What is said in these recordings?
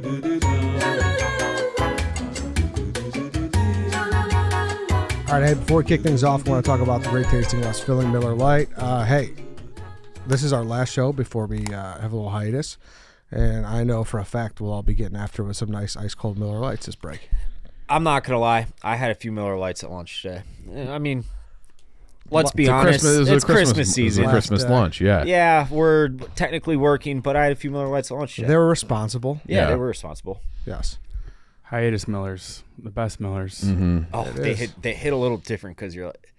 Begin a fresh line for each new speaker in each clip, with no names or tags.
All right, hey, before we kick things off, I want to talk about the great tasting, less filling Miller Lite. Hey, this is our last show before we have a little hiatus, and I know for a fact we'll all be getting after with some nice ice-cold Miller Lights this break.
I'm not going to lie. I had a few Miller Lights at lunch today. I mean, let's be honest. It's Christmas season.
It's a Christmas lunch, yeah.
Yeah, we're technically working, but I had a few Miller Lights at lunch today.
They were responsible.
Yeah, they were responsible.
Yes.
Hiatus Millers, the best Millers.
Mm-hmm.
Oh, they hit a little different because you're like,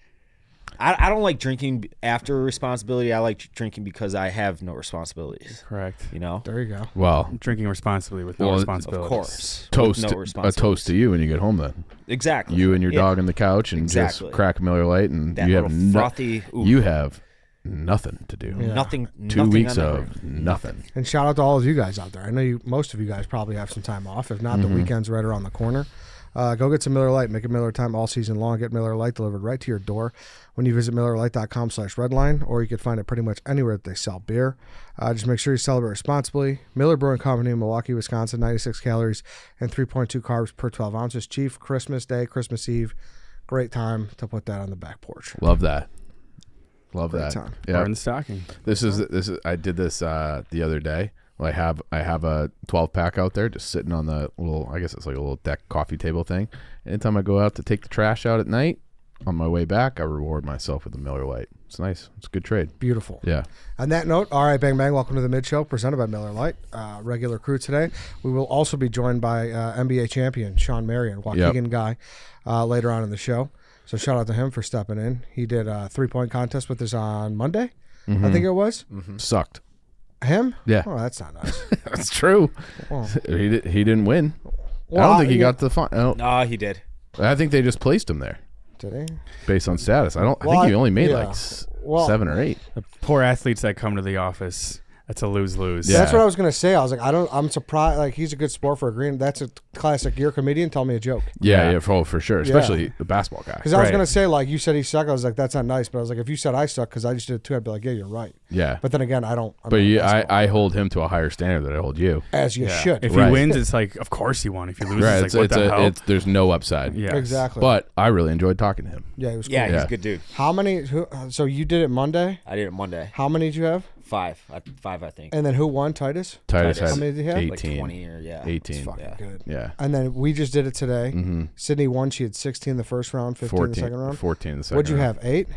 I don't like drinking after responsibility. I like drinking because I have no responsibilities.
Correct.
You know?
There you go.
Well,
Drinking responsibly with no responsibilities.
Of course.
A toast to you when you get home then.
Exactly.
You and your dog on the couch and just crack a Miller Lite and
that
you have
frothy.
You have nothing to do.
Yeah.
Nothing.
2 weeks of nothing.
And shout out to all of you guys out there. I know most of you guys probably have some time off. If not, the weekend's right around the corner. Go get some Miller Lite. Make it Miller time all season long. Get Miller Lite delivered right to your door when you visit MillerLite.com/redline, or you can find it pretty much anywhere that they sell beer. Just make sure you celebrate responsibly. Miller Brewing Company in Milwaukee, Wisconsin, 96 calories and 3.2 carbs per 12 ounces. Chief, Christmas Day, Christmas Eve. Great time to put that on the back porch.
Love that. Love
Great
that.
time.
Yeah.
Or in the stocking.
This is I did this the other day. Well, I have a 12-pack out there just sitting on the little, I guess it's like a little deck coffee table thing. Anytime I go out to take the trash out at night, on my way back, I reward myself with a Miller Lite. It's nice. It's a good trade.
Beautiful.
Yeah.
On that note, all right, bang, bang. Welcome to the Mid Show, presented by Miller Lite. Regular crew today. We will also be joined by NBA champion Shawn Marion, Waukegan guy, later on in the show. So shout out to him for stepping in. He did a 3-point contest with us on Monday, I think it was.
Sucked.
Him?
Yeah.
Oh, that's not nice.
That's true.
Well,
He didn't win.
well,
I don't think he got to the final.
No, he did.
I think they just placed him there
did he?
based on status. I
Well,
think he only made
yeah.
like
Well,
7 or 8.
The poor athletes that come to the office, that's a lose-lose.
Yeah.
That's what I was gonna say. I was like, I'm surprised. Like, he's a good sport for agreeing. That's a classic. You're a comedian. Tell me a joke.
Yeah, for sure. Especially the basketball guy.
Because I was
Right.
gonna say, like, you said he sucked. I was like, that's not nice. But I was like, if you said I suck because I just did it too, I'd be like, yeah, you're right.
Yeah.
But then again, I don't. I'm
But
not
you,
basketball.
I hold him to a higher standard than I hold you.
As you should.
If
Right.
he wins, it's like, of course he won. If he loses,
Right.
it's like, what the hell?
There's no upside.
Yes.
Exactly.
But I really enjoyed talking to him.
Yeah, he was cool.
Yeah, he's
Yeah.
a good dude.
How many? So you did it Monday.
I did it Monday.
How many did you have?
5, I think.
And then who won? Titus.
Titus
How
had
many did he have?
18.
Like 20 or, yeah.
18.
Fucking
Yeah.
good.
Yeah.
And then we just did it today.
Mm-hmm.
Sydney won. She had 16 the first round, 15 the second round.
14 in the second
What'd you
round.
have? 8,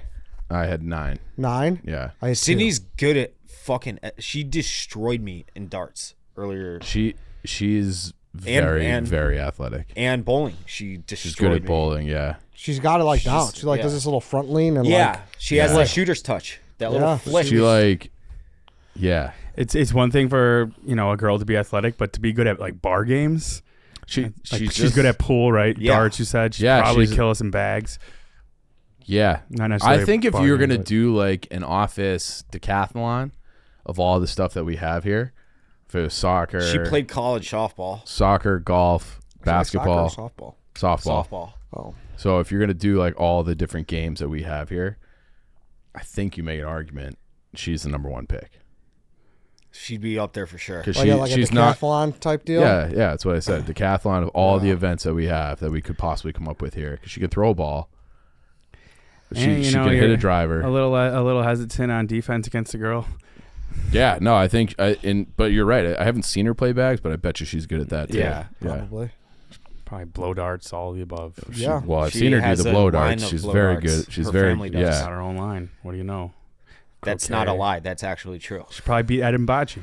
I had 9.
9.
Yeah.
I had 2.
Sydney's good at fucking. She destroyed me in darts earlier.
She's very, very athletic.
And bowling. She destroyed
She's good at
me.
bowling, yeah.
She's got it like down. She like
yeah.
does this little front lean and
Yeah,
like
she has
Yeah.
that shooter's touch. That little
Yeah.
flick.
She like, yeah.
It's one thing for, a girl to be athletic, but to be good at, like, bar games. She's good at pool, right?
Yeah.
Darts, you said. She'd
Yeah,
probably
she's-
kill us in bags.
Yeah.
Not necessarily
I think if
bar
you're
game,
going to
but-
do like an office decathlon of all the stuff that we have here, if it was soccer,
She played college softball.
soccer, golf, basketball,
soccer or
softball.
Softball.
Oh,
So if you're going to do like all the different games that we have here, I think you make an argument she's the number 1 pick.
She'd be up there for sure.
Because
like a
she's not.
decathlon type deal.
Yeah, that's what I said. Decathlon of all the events that we have that we could possibly come up with here. Because she can throw a ball. She
And,
can hit a driver.
A little hesitant on defense against a girl.
Yeah, no, I think. But you're right. I haven't seen her play bags, but I bet you she's good at that too.
Yeah.
Probably.
Probably blow darts, all of the above.
Yeah.
Well, I've
She
seen her do
has
the
a
blow
line
darts.
of
She's
blow
very
darts.
good. She's
Her
very
family does.
It's
yeah.
not her own line. What do you know?
That's
Okay.
not a lie. That's actually true.
She probably beat Ed Mbachi.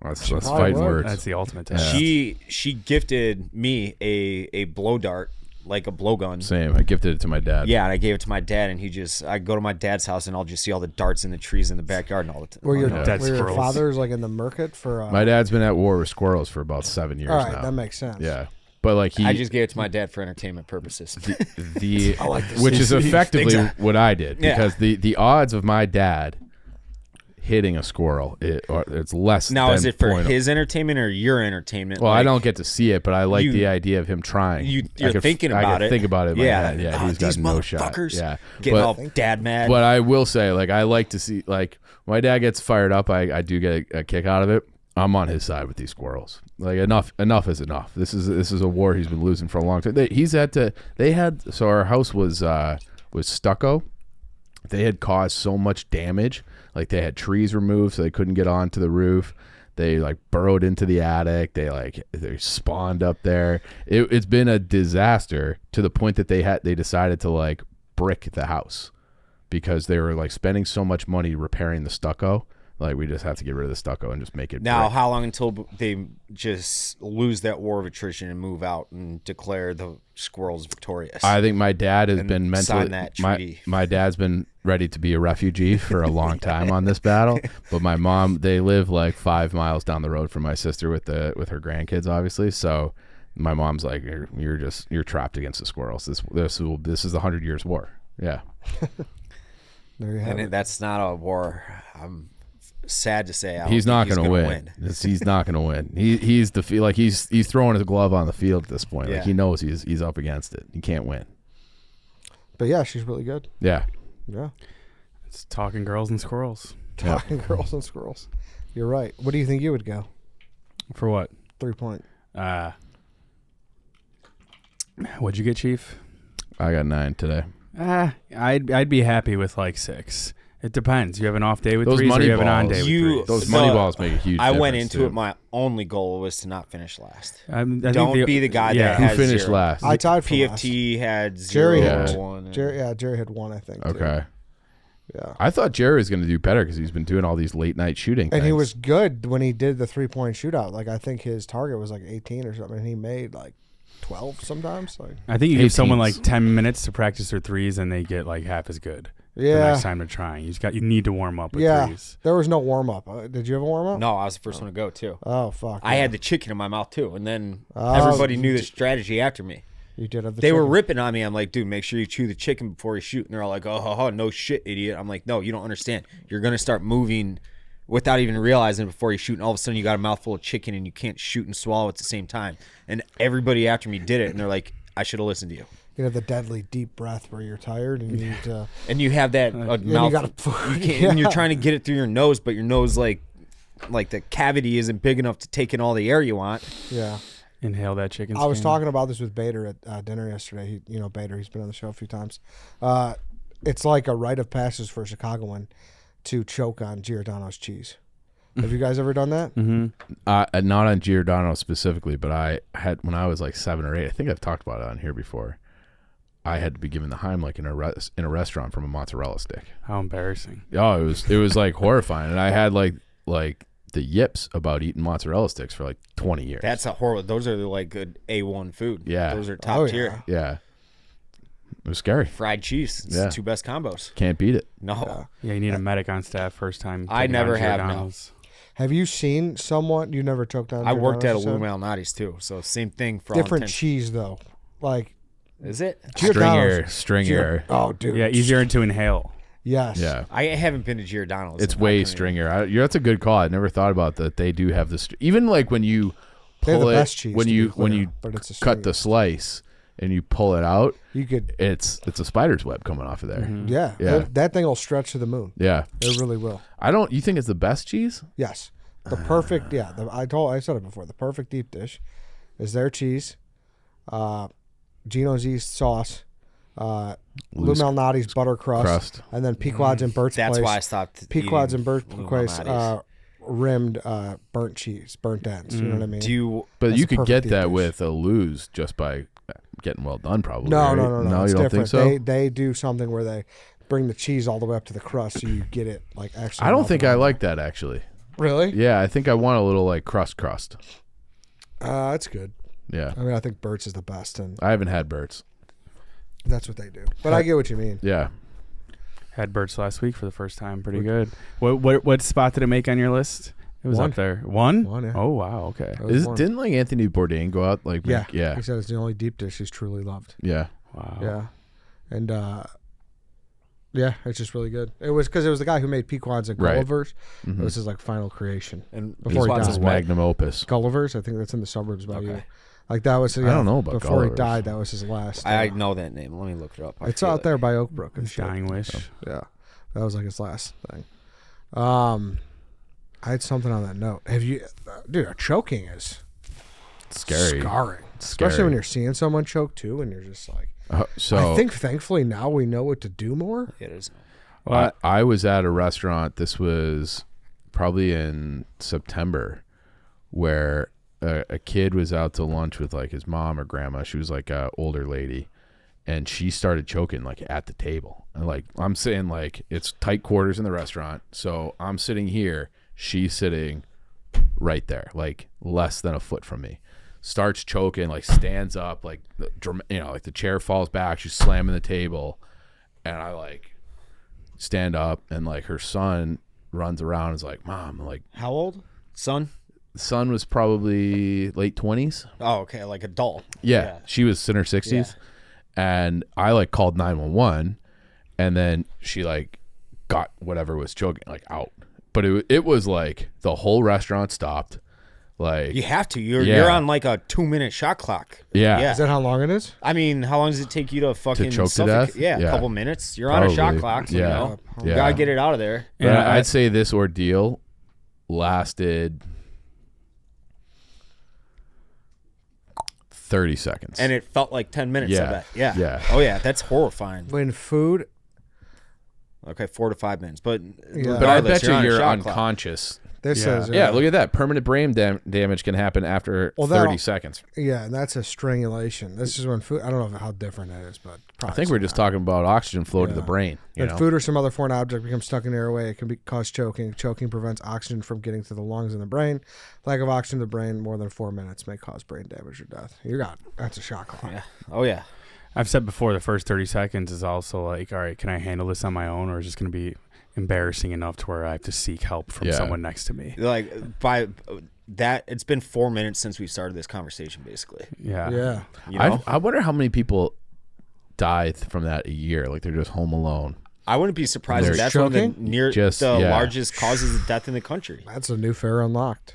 That's
probably
fighting
would.
words.
That's the ultimate
Yeah.
test.
She gifted me a blow dart, like a blowgun.
Same. I gifted it to my dad.
Yeah, and I gave it to my dad, and I go to my dad's house, and I'll just see all the darts in the trees in the backyard and all the time.
Were your,
Dead
were your
squirrels.
fathers like in the market for?
My dad's been at war with squirrels for about 7 years
all right,
now.
that makes sense.
Yeah, but like
I just gave it to my dad for entertainment purposes.
the
I like this.
which is effectively what I did
Yeah.
because the odds of my dad hitting a squirrel it's less.
Now,
than
is it for
0.0.
his entertainment or your entertainment?
Well, I
Like,
don't get to see it, but I like
you-
the idea of him trying.
You're thinking
I
about
could
it.
think about it in my
Yeah.
head. Yeah,
Ah,
he's got
these
no shot.
motherfuckers
Yeah,
getting
but,
all dad mad.
But I will say, like, I like to see, like, when my dad gets fired up, I do get a kick out of it. I'm on his side with these squirrels. Like enough is enough. This is a war he's been losing for a long time. So our house was stucco. They had caused so much damage. Like they had trees removed so they couldn't get onto the roof. They like burrowed into the attic. They spawned up there. It's been a disaster to the point that they decided to like brick the house because they were like spending so much money repairing the stucco. Like we just have to get rid of the stucco and just make it
now.
brick.
How long until they just lose that war of attrition and move out and declare the squirrels victorious?
I think my dad has been mentally.
Sign that treaty.
My dad's been ready to be a refugee for a long time on this battle. But my mom, they live like 5 miles down the road from my sister with her grandkids, obviously. So my mom's like, you're trapped against the squirrels. This is the 100 Years' War. Yeah.
There you have it.
That's not a war. I'm sad to say
he's not going to win. He's not going to win. He's throwing his glove on the field at this point.
Yeah.
Like he knows he's up against it. He can't win.
But yeah, she's really good.
Yeah.
Yeah.
It's talking girls and squirrels.
Talking girls and squirrels. You're right. What do you think you would go?
For what?
3-point.
What'd you get, Chief?
I got 9 today.
I'd be happy with like 6. It depends. You have an off day with
Those
3s, or
money
you have an on
balls.
day with 3s.
Those money balls make a huge difference.
I went into
too.
it. My only goal was to not finish last.
I think
Don't be the guy that
Who
has
finished
zero.
last?
I tied for last.
PFT had 0.
Jerry
had
1.
Jerry had 1, I think. Too.
Okay.
Yeah.
I thought Jerry was going to do better because he's been doing all these late night shooting
And he
things.
was good when he did the 3-point shootout. Like I think his target was like 18 or something, and he made like 12 sometimes. Like
I think you give someone
18s.
like 10 minutes to practice their 3s, and they get like half as good. The
yeah,
next time they're trying, you need to warm up with
yeah.
3s.
There was no warm up. Did you have a warm up?
No, I was the first one to go too.
Oh fuck.
I
yeah.
had the chicken in my mouth too, and then
Oh,
everybody knew the strategy after me.
You did have the.
They were
chicken.
ripping on me. I'm like, dude, make sure you chew the chicken before you shoot. And they're all like, oh, no shit, idiot. I'm like, no, you don't understand. You're going to start moving without even realizing it before you shoot. And all of a sudden you got a mouthful of chicken and you can't shoot and swallow at the same time. And everybody after me did it. And they're like, I should have listened to you.
You have the deadly deep breath where you're tired and you need to.
And you have that mouth.
you gotta,
And you're trying to get it through your nose, but your nose, like the cavity isn't big enough to take in all the air you want.
Yeah.
Inhale that chicken
I was
skin.
talking about this with Bader at dinner yesterday. Bader, he's been on the show a few times. It's like a rite of passage for a Chicagoan to choke on Giordano's cheese. Have you guys ever done that?
Not on Giordano specifically, but I had when I was like 7 or 8. I think I've talked about it on here before. I had to be given the Heimlich in a restaurant from a mozzarella stick.
How embarrassing.
Oh, it was like horrifying, and I had like the yips about eating mozzarella sticks for like 20 years.
That's a horrible. Those are like good A1 food.
Yeah.
Those are top
yeah.
tier.
Yeah. It was scary.
Fried cheese. It's
Yeah.
the 2 best combos.
Can't beat it.
No.
Yeah, you need a medic on staff first time.
I
taking on
never have, no.
Giordano's.
Have you seen someone you never choked on?
I worked at a
Giordano's,
Lou
you said?
Malnati's too, so same thing for all
Different
intents.
cheese though. Like
Is it?
Giordano's.
Stringier.
Oh, dude.
Yeah, easier to inhale.
Yes.
Yeah.
I haven't been to Giordano's.
It's
and I
way
couldn't
stringier. That's a good call. I never thought about that. They do have this. Even like when you
They have
pull
the
it,
best cheese,
when
to be
you
clear, but it's a
cut the
stringer.
slice and you pull it out,
You could.
it's a spider's web coming off of there.
Yeah.
Yeah.
That thing will stretch to the moon.
Yeah.
It really will.
You think it's the best cheese?
Yes. The perfect. Yeah. I said it before. The perfect deep dish is their cheese, Gino's East sauce, Lou
Loose
Malnati's butter crust, and then Pequod's and Burt's
That's
Place.
why I stopped.
Pequod's and Burt's
Lou
Place
Malnati's.
rimmed burnt cheese, burnt ends. You know what I mean?
Do you?
But
That's
you
a
could
perfect
get
deep
that
dish.
with a Lose just by getting well done, probably.
No,
right?
no.
No,
It's
you don't
different.
think so?
They do something where they bring the cheese all the way up to the crust, so you get it like actually.
I don't
melted
think I
on.
like that actually.
Really?
Yeah, I think I want a little like crust.
That's good.
Yeah.
I mean, I think Burt's is the best, and
I haven't had Burt's.
that's what they do. But I get what you mean.
Yeah.
Had Burt's last week for the first time. Pretty good. What spot did it make on your list? It was
1.
up there. 1?
1, yeah.
Oh, wow. Okay.
That was 1.
Didn't like Anthony Bourdain go out like
Yeah.
yeah.
He said it's the only deep dish he's truly loved.
Yeah.
Wow.
Yeah. And yeah, it's just really good. It was because it was the guy who made Pequod's and
Right.
Gulliver's.
Mhm.
It was his like final creation.
And
Before he
Pequod's
died.
is
His
what?
magnum opus.
Gulliver's, I think that's in the suburbs by you.
Okay.
Like that was.
I don't know about
before
Gulliver's.
he died. That was his last.
I know that name. Let me look it up. I
It's
feel
out
it.
there by Oak Brook and
His
shit.
dying wish.
Yeah, that was like his last thing. I had something on that note. Have you, dude? Choking is
Scary.
scarring,
Scary.
especially when you're seeing someone choke too, and you're just like.
So
I think thankfully now we know what to do more.
It is.
Well,
I was at a restaurant. This was probably in September, where a kid was out to lunch with like his mom or grandma. She was like a older lady, and she started choking like at the table. And like I'm saying, like it's tight quarters in the restaurant, so I'm sitting here, she's sitting right there, like less than a foot from me. Starts choking, like stands up, like like the chair falls back. She's slamming the table, and I like stand up, and like her son runs around and is like, "Mom," like,
How old? Son?
the son was probably late 20s.
Oh, okay, like adult.
Yeah, she was in her 60s, and I like called 911, and then she like got whatever was choking like out, but it was like the whole restaurant stopped. Like
You have to. You're on like a 2-minute shot clock.
yeah.
Is that how long it is?
I mean, how long does it take you to fucking
choke to
suffocate?
death?
Yeah,
Yeah.
a couple minutes. You're on a shot
Probably.
clock. So,
Yeah.
you know,
Yeah.
gotta get it out of there.
But
Yeah,
I'd say this ordeal lasted 30 seconds.
And it felt like 10 minutes. I
Yeah.
bet. Yeah.
Yeah.
Oh yeah, that's horrifying.
When food,
Okay, 4 to 5 minutes, but
Yeah.
but I
regardless,
bet you
on a
you're
shot clock.
unconscious.
this
Yeah.
says
Yeah, look at that. Permanent brain damage can happen after
Well,
30
that'll-
seconds.
Yeah, and that's a strangulation. This is when food. I don't know how different that is, but
I
probably
think we're just talking about oxygen flow to the
Yeah.
brain. You
When
know?
food or some other foreign object becomes stuck in the airway, it can cause choking. Choking prevents oxygen from getting to the lungs and the brain. Lack of oxygen to the brain more than 4 minutes may cause brain damage or death. That's a shock clock.
Yeah. Oh yeah.
I've said before, the first 30 seconds is also like, all right, can I handle this on my own, or is it going to be embarrassing enough to where I have to seek help from
Yeah.
someone next to me?
Like by that, it's been 4 minutes since we started this conversation, basically.
Yeah.
Yeah.
You know?
I wonder how many people die from that a year. Like they're just home alone.
I wouldn't be surprised if
They're
that's one of the
choking? Yeah.
largest causes of death in the country.
That's a new fare unlocked.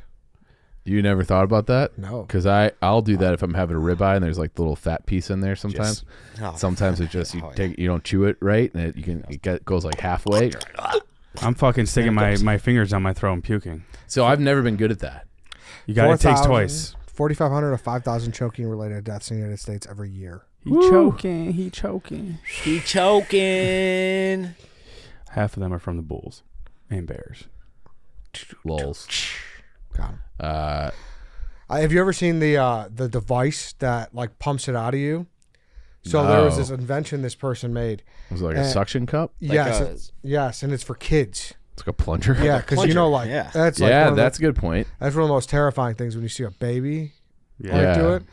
You never thought about that?
No.
Because I'll do that if I'm having a ribeye and there's like the little fat piece in there sometimes.
Oh.
Sometimes it's just
Oh,
you don't chew it right, and it goes like halfway.
I'm fucking sticking my fingers down my throat and puking.
So I've never been good at that.
You got it takes
4,000
twice.
4,500 to 5,000 choking related deaths in the United States every year.
He choking. He choking.
He choking.
Half of them are from the Bulls and Bears.
Lols.
Got 'em.
Uh,
Have you ever seen the device that like pumps it out of you? So there was
No.
this invention this person made.
was it like a suction cup?
Yes, and it's for kids.
It's like a plunger.
Yeah, because you know, like
yeah.
that's like
Yeah,
one of
that's a good point.
that's one of the most terrifying things when you see a baby
Yeah.
like do it.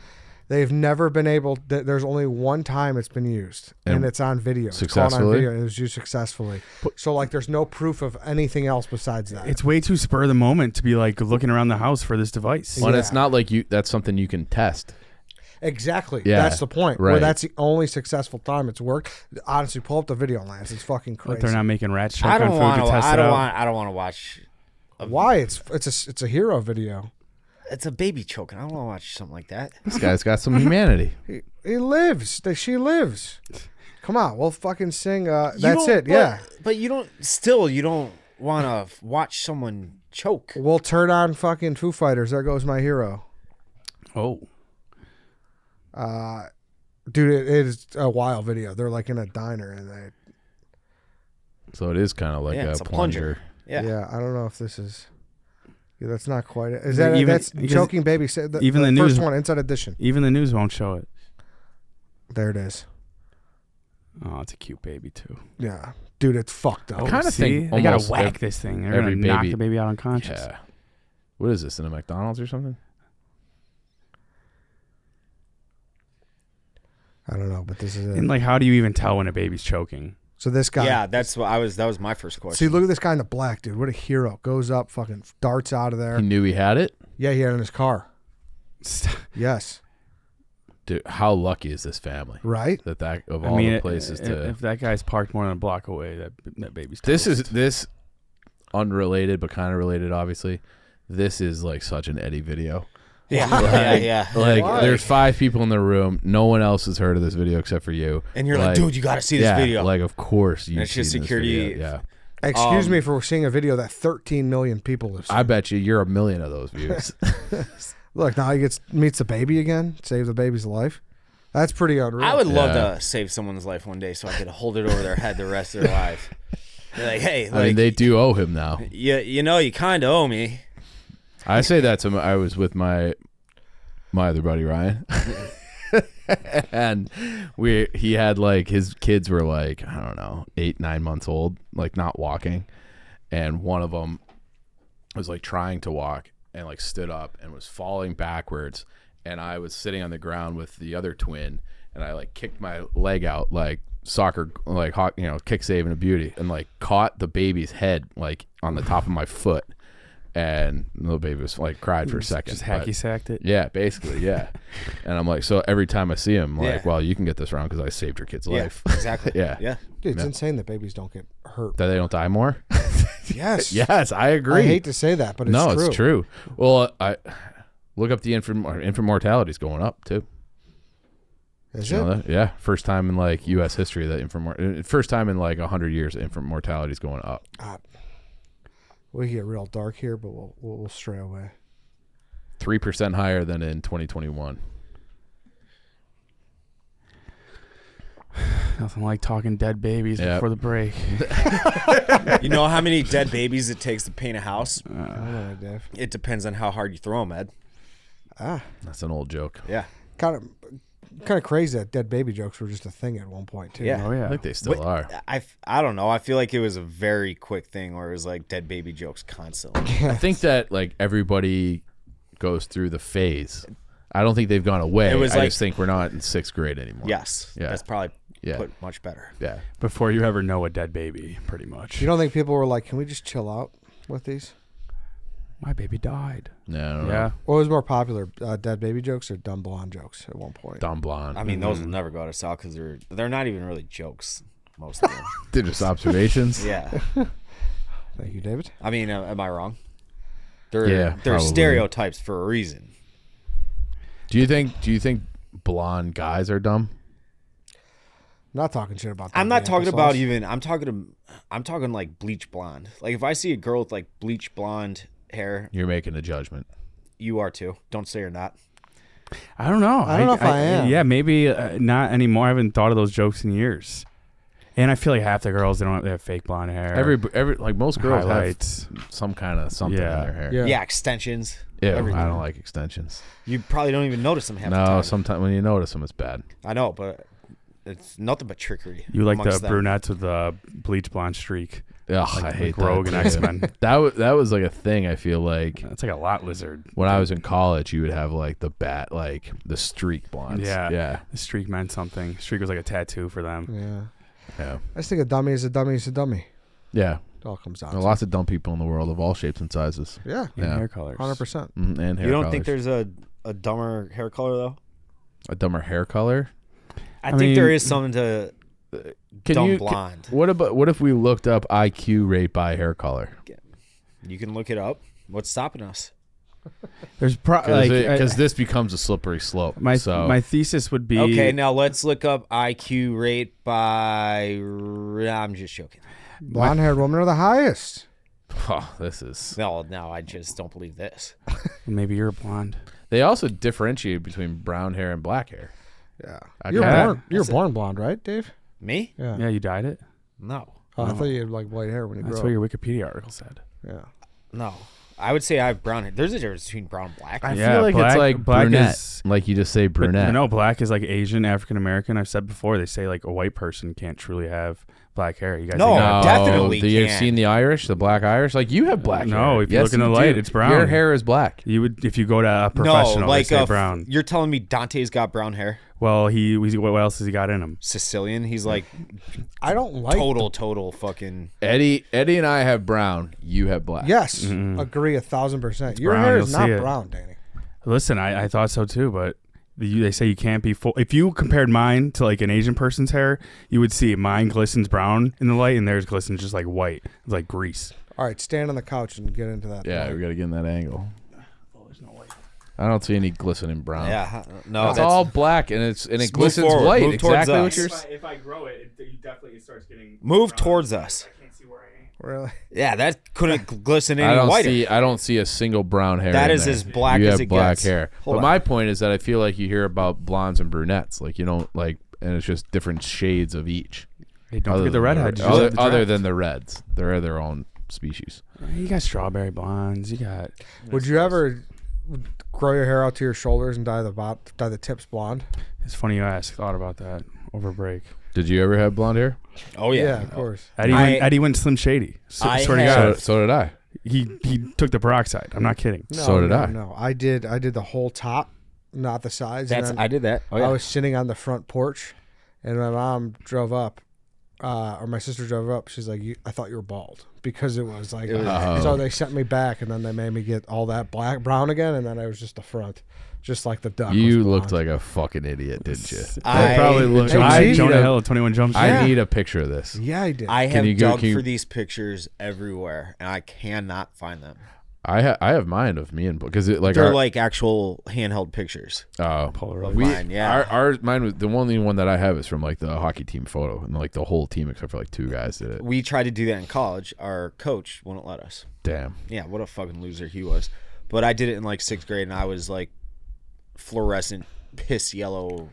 They've never been able. There's only one time it's been used, and
And
it's on video. It's caught on
successfully?
video, and it was used successfully. So like, there's no proof of anything else besides that.
It's way too spur of the moment to be like looking around the house for this device.
Well, and it's
Yeah.
not like that's something you can test.
Exactly.
Yeah,
That's the point. Where
right.
that's the only successful time it's worked. Honestly, pull up the video, Lance. It's fucking crazy.
But they're not making rats choke
I
on
don't
food
want
to
to.
test
I
it
don't
out.
want. I don't want to watch.
Why? It's a hero video.
It's a baby choking. I don't want to watch something like that.
This guy's got some humanity.
He lives. She lives. Come on, we'll fucking sing.
You
That's
don't-
it. Yeah.
But you don't. Still, you don't want to watch someone choke.
We'll turn on fucking Foo Fighters. There goes my hero.
Oh.
Dude, it is a wild video. They're like in a diner and they.
So it is kind of like
Yeah,
a
it's a
plunger.
Yeah.
Yeah, I don't know if this is. Yeah, that's not quite it. Is that
Even-
that's
because
choking baby?
even the
first
news-
one, Inside Edition.
Even the news won't show it.
There it is.
Oh, it's a cute baby too.
Yeah, dude, it's fucked up.
I kinda
See?
think
they gotta
almost
whack this thing. They're
every
gonna knock
baby-
the baby out unconscious.
Yeah. What is this, in a McDonald's or something?
I don't know, but this is it.
And like, how do you even tell when a baby's choking?
So this guy.
Yeah, that's what I was. That was my first question.
See, look at this guy in the black, dude. What a hero. Goes up, fucking darts out of there.
He knew he had it?
Yeah, he had it in his car. Yes.
Dude, how lucky is this family?
Right?
That of
I
all
mean,
the places to...
if that guy's parked more than a block away, that baby's
This
toast.
is this unrelated, but kind of related, obviously. This is like such an Eddie video.
Yeah, yeah.
Like,
Why?
there's 5 people in the room. No one else has heard of this video except for you.
And you're like, dude, you got to see this
yeah,
video.
Like, of course you.
And it's just security.
Yeah.
Excuse me for seeing a video that 13 million people have seen.
I bet you're a million of those views.
Look, now he meets the baby again, save the baby's life. That's pretty unreal.
I would love to save someone's life one day so I could hold it over their head the rest of their life. Be like, hey,
I mean, they do owe him now.
you kind of owe me.
I say that to I was with my other buddy Ryan, and he had like his kids were like, I don't know, 8-9 months old, like not walking, and one of them was like trying to walk and like stood up and was falling backwards, and I was sitting on the ground with the other twin, and I like kicked my leg out like soccer, like kick saving a beauty, and like caught the baby's head like on the top of my foot. And the little baby was like cried for a second.
Just hacky sacked it.
Yeah, basically, yeah. And I'm like, so every time I see him, I'm like, well, you can get this round because I saved your kid's life.
Exactly.
Yeah.
Dude, it's insane that babies don't get hurt.
That they don't die more.
Yes.
Yes, I agree.
I hate to say that, but it's true.
It's true. Well, I look up the infant mortality is going up too.
Is
You know
it?
that? Yeah, first time in like U.S. history that first time in like 100 years that infant mortality is going up.
We get real dark here, but we'll stray away.
3% higher than in 2021.
Nothing like talking dead babies before the break.
You know how many dead babies it takes to paint a house?
I don't know, Dave.
It depends on how hard you throw them, Ed.
That's an old joke.
Yeah.
Kind of crazy that dead baby jokes were just a thing at one point too.
Yeah.
Oh yeah.
I think they still are.
I don't know. I feel like it was a very quick thing where it was like dead baby jokes constantly.
I think that like everybody goes through the phase. I don't think they've gone away. I just think we're not in 6th grade anymore.
Yes.
Yeah.
That's probably put much better.
Yeah.
Before you ever know a dead baby, pretty much.
You don't think people were like, can we just chill out with these?
My baby died.
No, I don't
Yeah.
know.
What was more popular, dead baby jokes or dumb blonde jokes at one point?
Dumb blonde.
I mean, those will never go out of style because they're not even really jokes, most of them.
They're just observations.
Yeah.
Thank you, David.
I mean, am I wrong? They're
probably.
stereotypes for a reason.
Do you think blonde guys are dumb?
Not talking shit about that.
I'm not talking about even. I'm talking like bleach blonde. Like if I see a girl with like bleach blonde hair,
You're making a judgment.
you are too. Don't say you're not.
I don't know.
I don't know if I am.
Yeah, maybe not anymore. I haven't thought of those jokes in years. And I feel like half the girls they have fake blonde hair.
Every like most girls
highlights.
have some kind of something in their hair.
Yeah.
Yeah, extensions.
Ew,
everything.
I don't like extensions.
You probably don't even notice them half the
No,
time.
sometimes when you notice them, it's bad.
I know, but it's nothing but trickery.
You like the
amongst them.
brunettes with the bleach blonde streak.
Ugh,
Like,
I hate
like Rogue
that.
and
too.
X-Men.
That was like a thing. I feel like
That's like a lot lizard.
when I was in college, you would have like the streak blondes.
Yeah. The streak meant something. Streak was like a tattoo for them.
Yeah. I just think a dummy is a dummy is a dummy.
Yeah.
It all comes down
There are
to.
lots of dumb people in the world of all shapes and sizes.
Yeah.
And
Yeah.
hair colors.
100%.
And hair
You don't
colors.
think there's a dumber hair color though?
a dumber hair color?
I
mean,
think there is something to dumb
Can-
blonde.
what if we looked up IQ rate by hair color?
You can look it up. What's stopping us?
There's
Because this becomes a slippery slope.
my thesis would be
Okay, now let's look up IQ rate by. I'm just joking.
Blonde haired women are the highest.
This is.
No, I just don't believe this.
maybe you're a blonde.
They also differentiate between brown hair and black hair.
Yeah.
I
You
kinda-
were born blonde, right, Dave?
Me?
Yeah.
Yeah, you dyed it.
No.
Oh, I thought you had like white hair when you grew
That's
up.
what your Wikipedia article said.
Yeah.
No. I would say I have brown hair. There's a difference between brown and black.
I
Yeah,
feel like
black-
it's like
black
brunette.
is-
Like you just say brunette.
But no, black is like Asian, African American. I've said before, they say like a white person can't truly have black hair. You guys
No,
think that?
definitely
You've
can.
seen the Irish, the black Irish? Like you have black hair.
No, if you
Yes,
look in the
you
light,
do.
it's brown.
Your hair is black.
You would if you go to a professional,
No, like
they say brown.
You're telling me Dante's got brown hair?
Well, what else has he got in him?
Sicilian? He's like
I don't like.
total fucking.
Eddie and I have brown. You have black.
Yes. Agree 1,000%. Your
brown,
hair
you'll
is not
see it.
brown, Danny.
Listen, I thought so too, but they say you can't be full. If you compared mine to like an Asian person's hair, you would see mine glistens brown in the light, and theirs glistens just like white, it's like grease.
All right, stand on the couch and get into that.
Yeah,
light.
we got to get in that angle.
Oh, there's no light.
I don't see any glistening brown.
Yeah, no,
It's
that's
all black and it
Move
glistens
forward.
white.
Move towards
Exactly what
us.
you're
If I grow it, it definitely starts getting.
Move towards us.
I can't see where I am.
Really?
Yeah, that couldn't glisten
I
any
don't
whiter.
see. I don't see a single brown hair.
That
in
is
there.
as black
you
as
have
it
black
gets.
hair.
Hold
But
on.
my point is that I feel like you hear about blondes and brunettes. Like you don't like, and it's just different shades of each.
Hey, don't forget the redheads.
Other than the reds, they're their own species.
You got strawberry blondes. You got.
Would you ever grow your hair out to your shoulders and dye the tips blonde?
It's funny you ask. Thought about that over break.
Did you ever have blonde hair?
Oh yeah,
of course.
Eddie went Slim Shady.
I
Swear to
had-
God.
So did I.
He took the peroxide. I'm not kidding.
No,
So did
no,
I.
No, I did the whole top, not the sides. and
That's
then
I did that. Oh, yeah.
I was sitting on the front porch, and my mom drove up, or my sister drove up. She's like, I thought you were bald because it was like. So they sent me back, and then they made me get all that brown again, and then I was just the front, just like the duck.
You
was
looked
blonde.
like a fucking idiot, didn't you?
I probably looked
Hey,
like
G,
Jonah
you know-
Hill at 21 Jump Street.
I need a picture of this.
Yeah, I did.
I have
you
dug
can you-
for these pictures everywhere, and I cannot find them.
I have mine of me and because it like
They're
our,
like actual handheld pictures.
Polaroid.
Mine, yeah.
Mine was the only one that I have is from like the hockey team photo and like the whole team except for like 2 guys did it.
We tried to do that in college. Our coach wouldn't let us.
Damn.
Yeah, what a fucking loser he was. But I did it in like 6th grade, and I was like fluorescent piss yellow.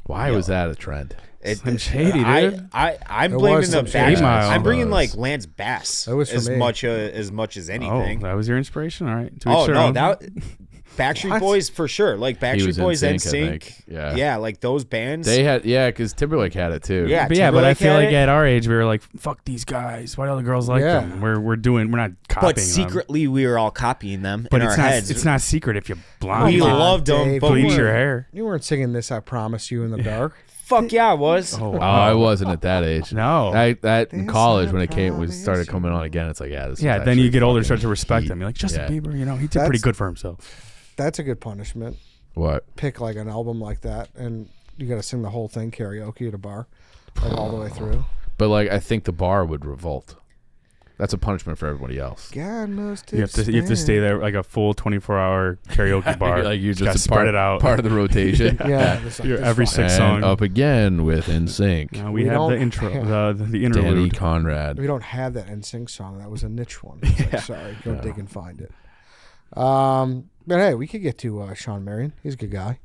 Why was that a trend?
Slim Shady, dude.
I'm
It
blaming
was
the
Slim
back.
Shady.
I'm bringing
It
like
was.
Lance Bass
That was for
as
me.
much as
Oh,
anything.
that was your inspiration? All right. To
Oh,
each their
no,
own.
that Backstreet
What?
Boys for sure. Like
He
Backstreet
was
Boys,
NSYNC, I
NSYNC.
think. Yeah.
Yeah, like those bands.
They had because Timberlake had it too.
Yeah,
But I
Timberlake
feel
had
like
it.
at our age we were like, "Fuck these guys! Why do all the girls like
Yeah.
them? We're not copying
But secretly, we were all copying them
But
in
it's
our
not.
heads.
It's not secret if you're
We
blind.
Come on,
loved them,
Dave.
but
Bleach
we
your hair.
You weren't singing this. I promise you in the dark.
fuck yeah, I was.
Oh, I wasn't at that age.
No.
That in
This
college
I
when it
promise
started coming on again. It's like this.
Yeah.
is
Then you
actually
get older,
fucking
start to respect
heat.
them. You're like Justin
Yeah.
Bieber. You know, he did
That's-
pretty good for himself.
That's a good punishment.
What?
Pick like an album like that, and you got to sing the whole thing karaoke at a bar, like all the way through.
But like I think the bar would revolt. That's a punishment for everybody else.
God must
You have to stay there like a full 24-hour karaoke bar.
like you're
gotta
just a
spread
part,
it out.
part of the rotation.
Yeah, this-
You're
this
every
fine.
6
And
song.
up again with NSYNC.
Now we
We
have the
don't-
intro, the
Danny
interlude.
Conrad.
We don't have that NSYNC song. That was a niche one. It's like, sorry, go dig and find it. But hey, we could get to Shawn Marion. He's a good guy.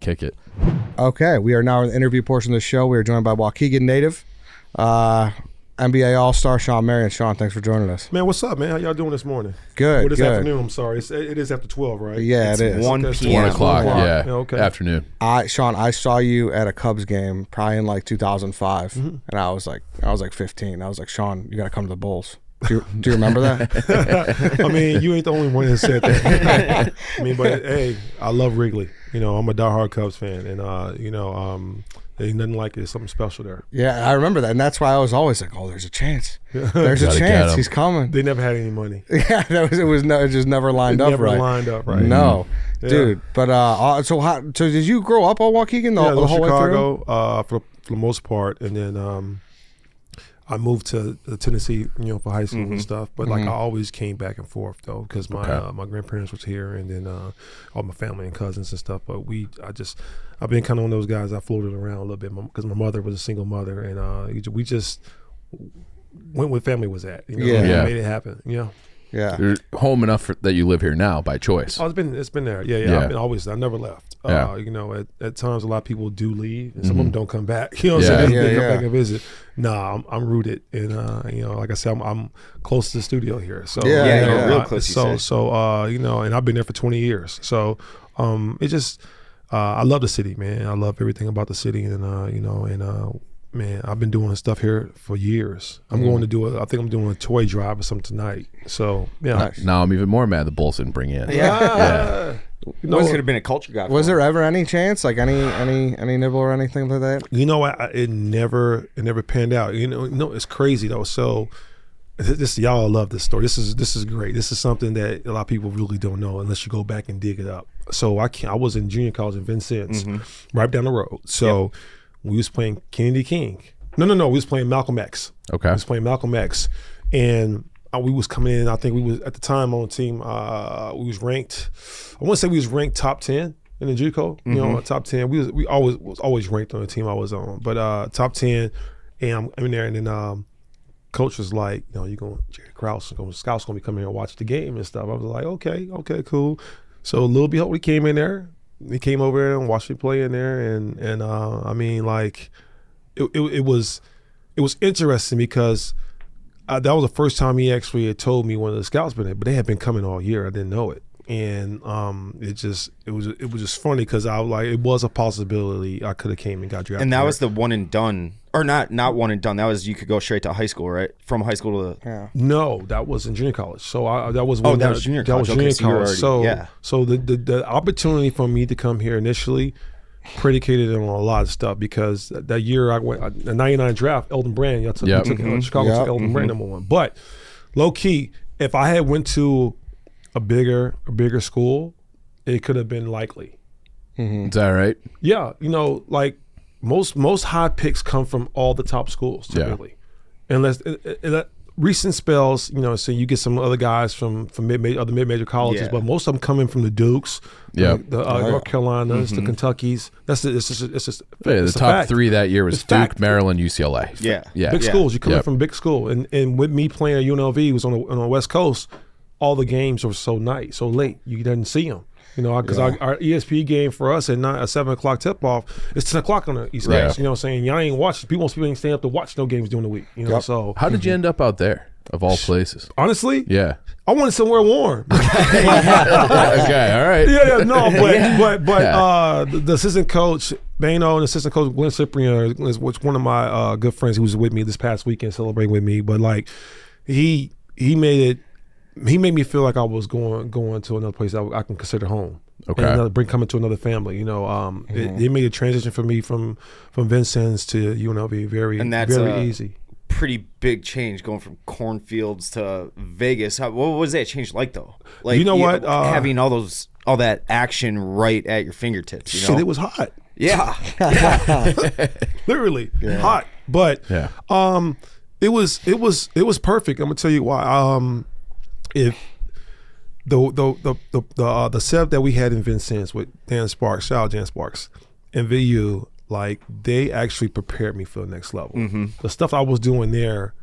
Kick it.
Okay, we are now in the interview portion of the show. We are joined by Waukegan native, NBA All-Star Shawn Marion. Shawn, thanks for joining us.
Man, what's up, man? How y'all doing this morning?
Good,
Well, this
good.
afternoon, I'm sorry. It is after 12, right?
Yeah,
It's
it is.
1
Okay, it's
p.m.
1 o'clock. Yeah.
Okay.
Afternoon.
Shawn, I saw you at a Cubs game probably in like 2005, and I was like 15. I was like, Shawn, you got to come to the Bulls. Do you remember that?
I mean, you ain't the only one that said that. I mean, but hey, I love Wrigley. You know, I'm a diehard Cubs fan, and ain't nothing like it. It's something special there.
Yeah, I remember that, and that's why I was always like, "Oh, there's a chance. There's a
Gotta get
chance.
him.
He's coming."
They never had any money.
Yeah, it just never lined
It
up
never
right.
lined up right.
No,
Yeah.
dude. But so did you grow up on Waukegan the,
Yeah,
the whole way through?
Chicago for the most part, and then I moved to Tennessee, for high school and stuff. But like I always came back and forth though, because my grandparents was here, and then all my family and cousins and stuff. But I've been kind of one of those guys. I floated around a little bit because my mother was a single mother, and we just went where family was at.
Yeah.
Yeah.
Made it happen. Yeah.
Yeah.
You're home enough that you live here now by choice.
Oh, it's been there. Yeah.
Yeah.
I never left.
Yeah.
At times a lot of people do leave, and some of them don't come back. You know what I'm
Yeah.
saying?
Yeah,
They come
yeah.
back and visit. Nah, I'm rooted, and like I said, I'm close to the studio here. So
Yeah,
Yeah,
yeah.
real close. You say.
and I've been there for 20 years. So it just I love the city, man. I love everything about the city, and man, I've been doing stuff here for years. I'm going to I think I'm doing a toy drive or something tonight. So yeah.
Now I'm even more mad the Bulls didn't bring you in.
Yeah. You know,
This could have been a culture guy.
Was there ever any chance, like any nibble or anything like that?
You know what? It never panned out. No, it's crazy though. So this y'all love this story. This is great. This is something that a lot of people really don't know unless you go back and dig it up. So I was in junior college in Vincennes, right down the road. So we was playing Kennedy King. No. We was playing Malcolm X.
Okay.
We was playing Malcolm X, and we was coming in. I think we was at the time on the team. We was ranked. I want to say we was ranked top 10 in the JUCO. Top 10. We was always ranked on the team I was on, but top 10. And I'm in there, and then coach was like, you going Jerry Krause, scouts gonna be coming here and watch the game and stuff. I was like, okay, cool. So Lil Behold, he came in there. He came over there and watched me play in there, and I mean, like, it was interesting because that was the first time he actually had told me one of the scouts been there, but they had been coming all year. I didn't know it, and it was just funny because I was like, it was a possibility I could have came and got drafted.
And that was the one and done, or not one and done. That was, you could go straight to high school, right? From high school to
No, that was in junior college. So that was
that was junior college.
That was junior
Okay,
college.
already,
So the opportunity for me to come here initially predicated on a lot of stuff because that year I went the '99 draft. Eldon Brand, took Chicago took Eldon Brand #1. But low key, if I had went to a bigger school, it could have been likely.
Is that right?
Yeah, like most high picks come from all the top schools typically, unless recent spells. So you get some other guys from other mid-major colleges, but most of them coming from the Dukes, the North Carolinas, the Kentuckys. It's just
the top three that year was Duke, Maryland, UCLA.
Big schools. You come in from big school, and with me playing at UNLV, was on the West Coast. All the games were so late, you didn't see them. Because our ESP game for us at 7 o'clock tip off, it's 10 o'clock on the East Coast. You know what I'm saying? Y'all ain't watching. Most people ain't staying up to watch no games during the week. So
how did you end up out there, of all places?
Honestly,
I
wanted somewhere warm.
Okay, all right.
But the assistant coach Bano and assistant coach Glenn Cyprian, which one of my good friends who was with me this past weekend celebrating with me, but like he made me feel like I was going to another place I can consider home. Okay. And coming to another family. It made a transition for me from Vincennes to UNLV very easy.
Pretty big change going from cornfields to Vegas. What was that change like though? Like,
what?
Having all that action right at your fingertips.
Shit, it was hot.
Yeah.
Literally hot. But it was perfect. I'm gonna tell you why. If the setup that we had in Vincennes with Dan Sparks, shout out Dan Sparks, and VU, like they actually prepared me for the next level. The stuff I was doing there,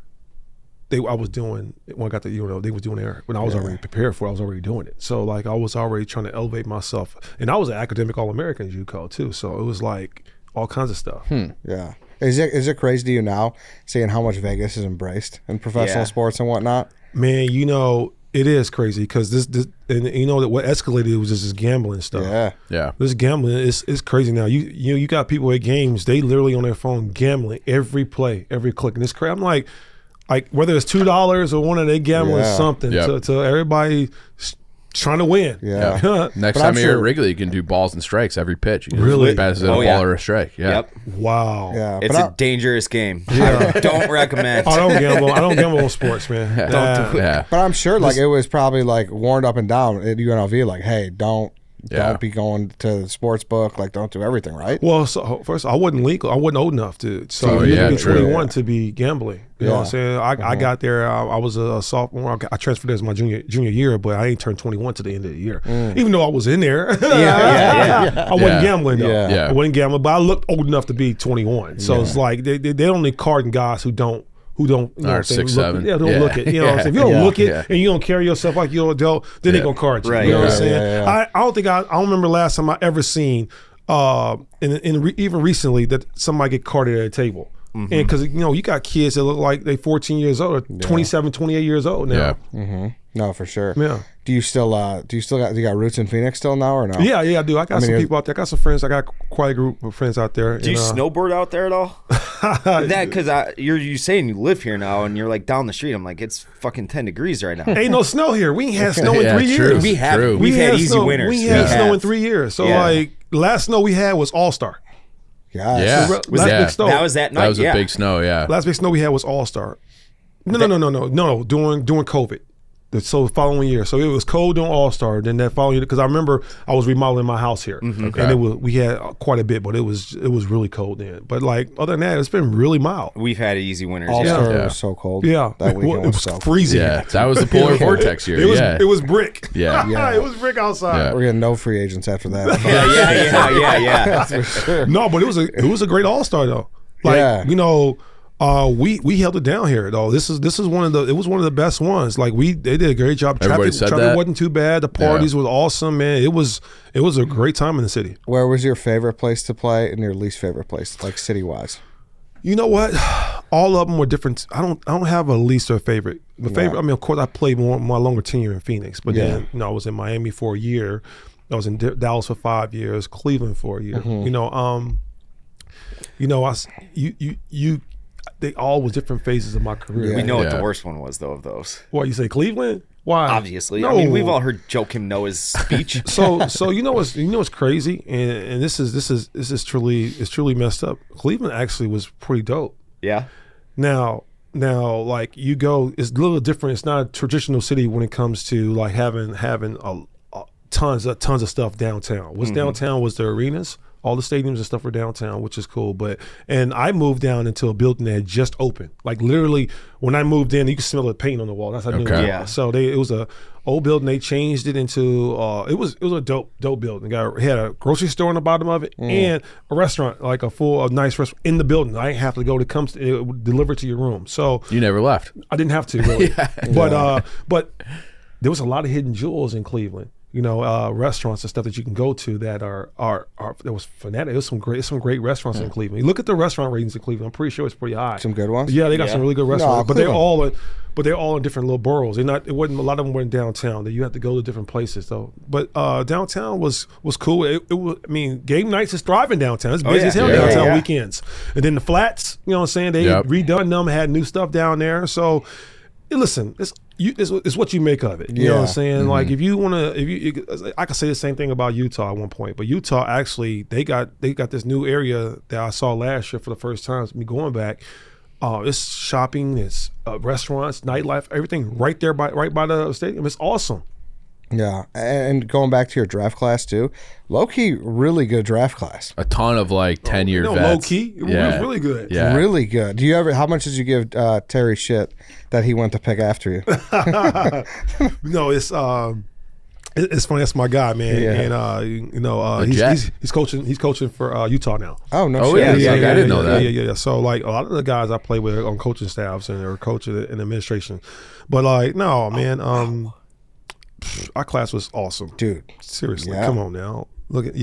I was doing when I got to they was doing there when I was already prepared for it. I was already doing it. So like I was already trying to elevate myself, and I was an academic All-American JUCO too. So it was like all kinds of stuff.
Yeah. Is it crazy to you now seeing how much Vegas is embraced in professional sports and whatnot?
Man, it is crazy because this and that what escalated was just this gambling stuff.
Yeah.
This gambling is crazy now. You got people at games, they literally on their phone gambling every play, every click, and it's crazy. I'm like whether it's $2 or one of they gambling something to everybody trying to win.
Next time you're at Wrigley, you can do balls and strikes every pitch. You
really
pass it a ball or a strike.
Wow.
Yeah.
It's a dangerous game. I don't recommend.
I don't gamble on sports, man.
Don't do it.
But I'm sure like it was probably like warned up and down at UNLV, like, hey, don't be going to the sports book. Like, don't do everything, right?
Well, so first, I wasn't legal. I wasn't old enough to. So you had to be 21 to be gambling. You know what I'm saying? I got there. I was a sophomore. I transferred as my junior year, but I ain't turned 21 to the end of the year. Even though I was in there. I wasn't gambling though. I wasn't gambling, but I looked old enough to be 21. So it's like they only carding guys who don't. Don't
6, 7.
Don't look it. You know what I'm saying? If you don't look it and you don't carry yourself like you're an adult, then they gonna card you.
Right.
You know what I'm saying? I don't think I don't remember last time I ever seen even recently that somebody get carded at a table. And because you got kids that look like they 14 years old or 27, 28 years old now.
No, for sure.
Yeah.
Do you got roots in Phoenix still now or no?
Yeah, I do. I got some people out there. I got some friends. I got quite a group of friends out there.
Do you snowboard out there at all? Because you're saying you live here now and you're like down the street. I'm like, it's fucking 10 degrees right now.
Ain't no snow here. We ain't had snow in 3 years.
We have. We've had easy winters.
We had snow in 3 years. So like last snow we had was All-Star.
Yes.
Last big snow.
That was that night.
That was a big snow. Last
big snow we had was All-Star. No. During COVID. So the following year, so it was cold during All-Star. Then that following year, because I remember I was remodeling my house here, and we had quite a bit, but it was really cold then. But like other than that, it's been really mild.
We've had easy winters.
All-Star was so cold.
Yeah,
that weekend
it was
so
freezing.
Yeah, that was the polar vortex year.
It was brick.
Yeah,
it was brick outside.
We're getting no free agents after that.
Yeah.
That's for sure.
No, but it was a great All-Star though. Like We held it down here though. This is one of the best ones. Like they did a great job.
Everybody said
Traffic
that?
wasn't too bad. The parties was awesome, man. It was a great time in the city.
Where was your favorite place to play and your least favorite place, like city-wise?
You know what? All of them were different. I don't have a least or favorite. The favorite. I mean, of course, I played my longer tenure in Phoenix, but then I was in Miami for a year. I was in Dallas for 5 years, Cleveland for a year. They all was different phases of my career.
We know what the worst one was, though, of those.
What, you say Cleveland? Why?
Obviously.
No.
I mean, we've all heard Joakim Noah's speech.
So you know what's crazy, and this is truly messed up. Cleveland actually was pretty dope.
Yeah.
Now, like you go, it's a little different. It's not a traditional city when it comes to like having tons of stuff downtown. What's downtown was the arenas. All the stadiums and stuff were downtown, which is cool. And I moved down into a building that had just opened. Like literally, when I moved in, you could smell the paint on the wall. That's how new it was.
Yeah.
So it was a old building. They changed it into it was a dope building. It had a grocery store on the bottom of it and a restaurant, like a nice restaurant in the building. I didn't have to go it would deliver to your room. So
You never left.
I didn't have to really. But there was a lot of hidden jewels in Cleveland. Restaurants and stuff that you can go to that are there was fanatic. There's some great restaurants in Cleveland. You look at the restaurant ratings in Cleveland. I'm pretty sure it's pretty high.
Some good ones.
Yeah, they got some really good restaurants, but they're
Cleveland.
all in different little boroughs. It wasn't a lot of them weren't downtown. That you have to go to different places though. But downtown was cool. It was, I mean, game nights is thriving downtown. It's busy as hell downtown weekends. And then the flats, you know what I'm saying? They redone them, had new stuff down there. So listen, it's what you make of it. You know what I'm saying? Like if you want to, I could say the same thing about Utah at one point, but Utah actually they got this new area that I saw last year for the first time. Me going back, it's shopping, it's restaurants, nightlife, everything right by the stadium. It's awesome.
Yeah, and going back to your draft class too, low-key, really good draft class.
A ton of like 10-year vets.
Low-key, it was really good.
Yeah.
Really good. How much did you give Terry shit that he went to pick after you?
No, it's funny. That's my guy, man.
Yeah.
And he's coaching for Utah now.
Oh no!
Oh
shit.
yeah, I didn't know that.
Yeah. So like a lot of the guys I play with on coaching staffs and are coaching in administration, but like no, man. Our class was awesome,
Dude.
Seriously,
Yeah.
come on now. Look at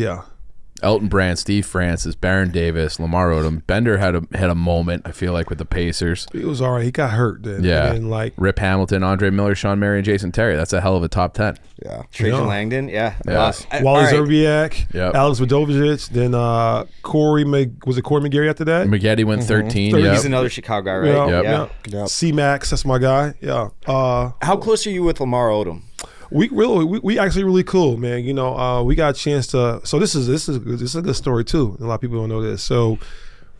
Elton Brand, Steve Francis, Baron Davis, Lamar Odom. Bender had a moment, I feel like, with the Pacers.
He was all right. He got hurt then.
Yeah.
And like
Rip Hamilton, Andre Miller, Shawn Marion, Jason Terry. That's a hell of a top 10.
Yeah.
Trajan Langdon,
Yeah.
Wally
all right.
Zerbiak,
Yep.
Alex Vidovicic, then Corey McGarry after that?
McGetty went 13.
30.
Yep.
He's another Chicago guy, right?
Yeah.
Yep.
C-Max, that's my guy. Yeah.
How close are you with Lamar Odom?
We actually really cool, man. We got a chance to. So this is a good story too. A lot of people don't know this. So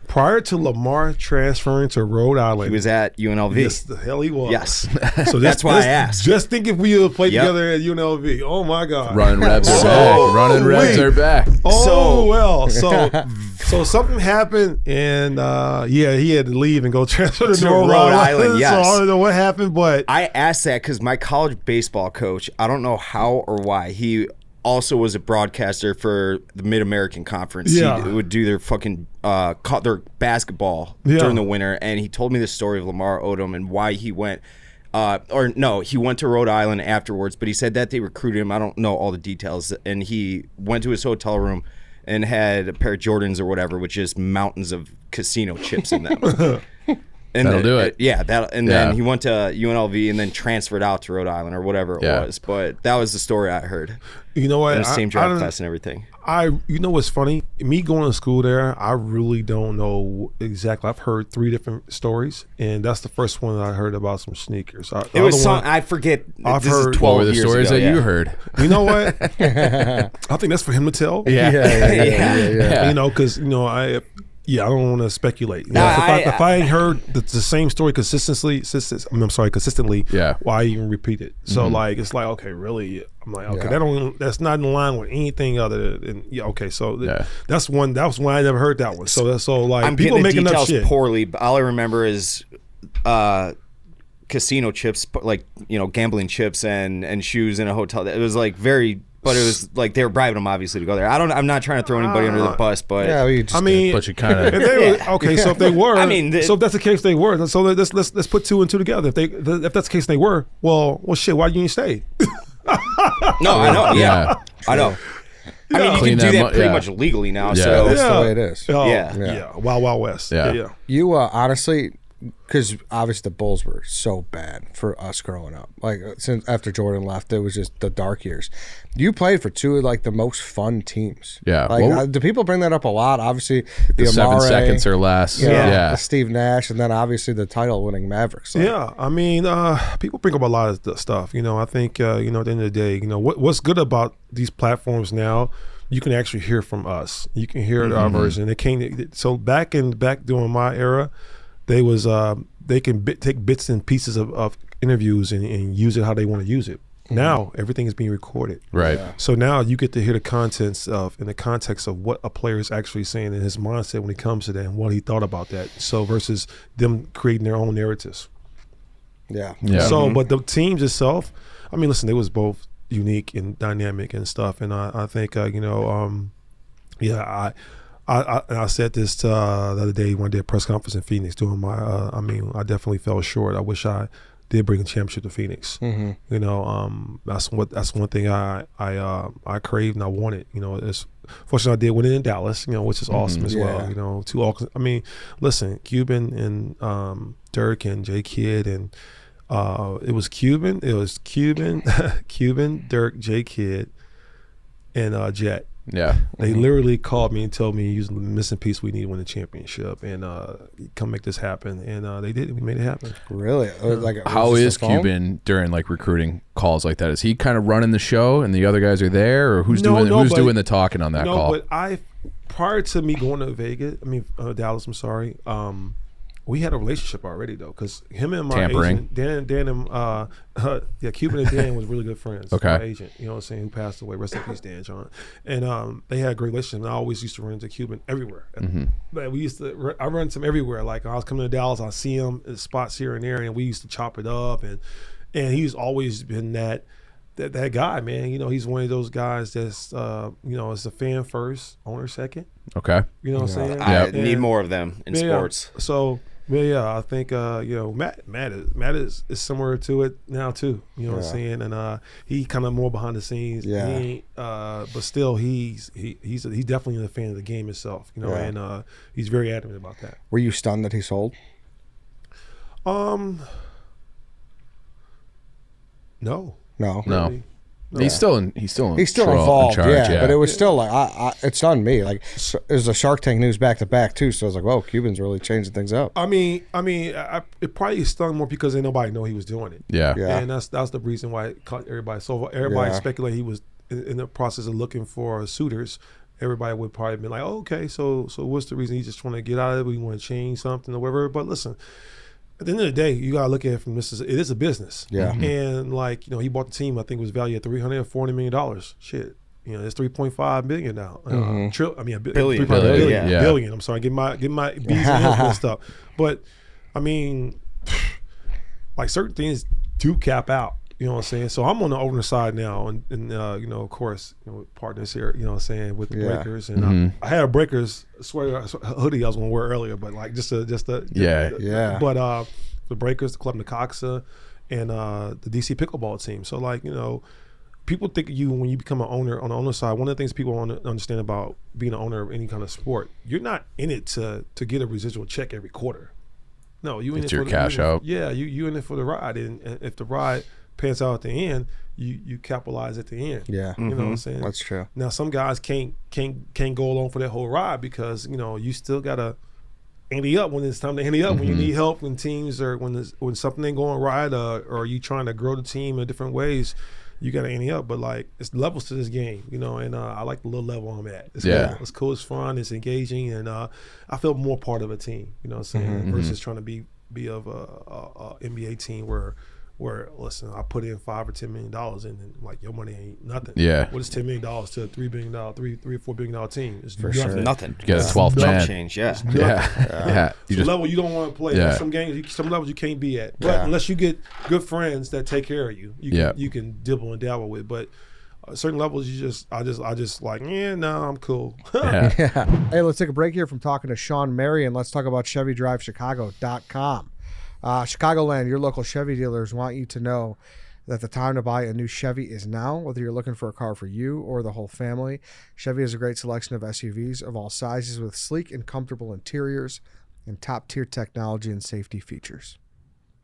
prior to Lamar transferring to Rhode Island,
He was at UNLV.
yes, the hell he was.
Yes.
So
That's why I asked.
Just think if we had played
Yep.
together at UNLV. Oh my God.
Running Rebs are
So
back. Running Rebs
wait.
are back.
Oh so something happened, and he had to leave and go transfer to Rhode
Island, yes.
So I don't know what happened, but
I asked that because my college baseball coach, I don't know how or why, he also was a broadcaster for the Mid-American Conference.
Yeah.
He would do their fucking their basketball during the winter, and he told me the story of Lamar Odom and why he went. He went to Rhode Island afterwards, but he said that they recruited him. I don't know all the details, and he went to his hotel room and had a pair of Jordans or whatever with just mountains of casino chips in them. And
That'll do it.
Yeah, then he went to UNLV and then transferred out to Rhode Island or whatever it was. But that was the story I heard.
you know what?
And the same draft class and everything.
You know what's funny? Me going to school there, I really don't know exactly. I've heard 3 different stories, and that's the first one that I heard about some sneakers.
It was I forget.
I've
this
heard-
is 12
What were the
years
stories
ago,
that you heard?
You know what? I think that's for him to tell.
Yeah.
Yeah. Because I don't want to speculate. If I ain't heard the same story consistently,
Yeah.
why even repeat it? So it's like, okay, really? I'm like, okay, that's not in line with anything other than So that was one I never heard that one. So like
I'm
people
getting the
making up
details
shit.
poorly, but all I remember is casino chips, like gambling chips and shoes in a hotel. It was like very But it was like they were bribing them obviously to go there. I'm not trying to throw anybody under the bus, but
Yeah, we just
I mean,
But you kind of.
okay. So if they were,
I mean,
so if that's the case, they were. So let's put 2 and 2 together. If that's the case, they were. Well, shit. Why didn't you stay?
no, I know.
Yeah.
I know. I mean, you
Clean
can do
that
that
mu-
pretty
yeah.
much legally now.
Yeah.
So
That's the way it is.
Oh,
Yeah.
yeah. Wild Wild West.
Yeah.
Yeah.
You honestly, because obviously the Bulls were so bad for us growing up. Like since after Jordan left, it was just the dark years. You played for 2 of like the most fun teams.
Yeah.
Like
Well,
do people bring that up a lot? Obviously,
the 7
Amare,
seconds or less. Yeah.
the Steve Nash, and then obviously the title-winning Mavericks. Like,
Yeah, I mean, people bring up a lot of stuff. You know, I think at the end of the day, you know, what's good about these platforms now, you can actually hear from us. You can hear our version. It came so back during my era, they was they can take bits and pieces of interviews and use it how they want to use it. Now everything is being recorded.
Right.
So now you get to hear the contents in the context of what a player is actually saying in his mindset when it comes to that and what he thought about that. So versus them creating their own narratives.
Yeah.
So, but the teams itself, I mean, listen, they was both unique and dynamic and stuff. And I think, I said this the other day when I did a press conference in Phoenix doing my, I definitely fell short. I wish I did bring a championship to Phoenix.
Mm-hmm.
You know, that's one thing I craved and I wanted. You know, fortunately I did win it in Dallas. You know, which is awesome as well. You know, I mean, listen, Cuban and Dirk and J Kidd and it was Cuban, Dirk, J Kidd, and Jet.
Yeah.
They literally called me and told me he's the missing piece we need to win the championship and come make this happen. And they did. We made it happen.
Really? Like,
How is
just the phone?
Cuban during like recruiting calls like that? Is he kind of running the show and the other guys are there, or who's doing the talking on that call?
But prior to me going to Dallas, I'm sorry. We had a relationship already though, because him and my
Tampering.
agent, Dan and Cuban and Dan was really good friends.
Okay.
My agent, you know what I'm saying, who passed away. Rest in peace, Dan John. And they had a great relationship. And I always used to run into Cuban everywhere. But I run into him everywhere. Like I was coming to Dallas, I see him in spots here and there, and we used to chop it up. And he's always been that guy, man. You know, he's one of those guys that's is a fan first, owner second.
Okay.
You know what I'm saying?
I need more of them in sports.
So. I think Matt is similar to it now too. You know what I'm saying? And he kind of more behind the scenes.
Yeah.
He ain't, but still he's definitely a fan of the game itself. You know, and he's very adamant about that.
Were you stunned that he sold?
No.
No. He's still involved.
Charge, but it was still like it's on me. Like it was a Shark Tank news back to back too. So I was like, "Whoa, Cuban's really changing things up."
It probably stung more because ain't nobody know he was doing it.
Yeah.
And that's the reason why it caught everybody. So everybody speculated he was in the process of looking for suitors. Everybody would probably been like, oh, "Okay, so what's the reason? He's just trying to get out of it. We want to change something or whatever." But listen. At the end of the day, you gotta look at it from it is a business.
Yeah.
And he bought the team. I think it was valued at $340 million. Shit, it's $3.5 billion now.
Billion.
Billion. I'm sorry, get my B's and L's and stuff. But I mean, like certain things do cap out. You know what I'm saying? So I'm on the owner side now, and of course, with partners here. You know what I'm saying, with the Breakers, and I had a Breakers hoodie I was gonna wear earlier, but like just a But the Breakers, the Club Necaxa, and the DC pickleball team. So like people think of you when you become an owner on the owner side. One of the things people want to understand about being an owner of any kind of sport, you're not in it to get a residual check every quarter. No, you in
it's
it
your
for
cash out.
Yeah, you in it for the ride, and if the ride pans out at the end, you capitalize at the end.
Yeah.
You know what I'm saying?
That's true.
Now some guys can't go along for that whole ride because you still gotta ante up when it's time to ante up. When you need help, when teams or when something ain't going right, or you trying to grow the team in different ways, you gotta ante up. But like it's levels to this game, and I like the little level I'm at. It's cool. It's cool, it's fun, it's engaging, and I feel more part of a team. You know what I'm saying? Versus trying to be of a NBA team where listen, I put in $5 or $10 million and like your money ain't nothing.
Yeah.
What is $10 million to a $3 billion, $3 or $4 billion team? It's
For
nothing.
sure.
Nothing.
You got a 12th man.
Change. Yeah.
Yeah.
It's a level you don't want to play.
Yeah.
There's some levels you can't be at. But unless you get good friends that take care of you, you can dibble and dabble with. But certain levels, I just like, I'm cool.
Yeah.
Hey, let's take a break here from talking to Shawn Marion. Let's talk about ChevyDriveChicago.com. Chicagoland, your local Chevy dealers want you to know that the time to buy a new Chevy is now. Whether you're looking for a car for you or the whole family, Chevy has a great selection of SUVs of all sizes with sleek and comfortable interiors and top-tier technology and safety features.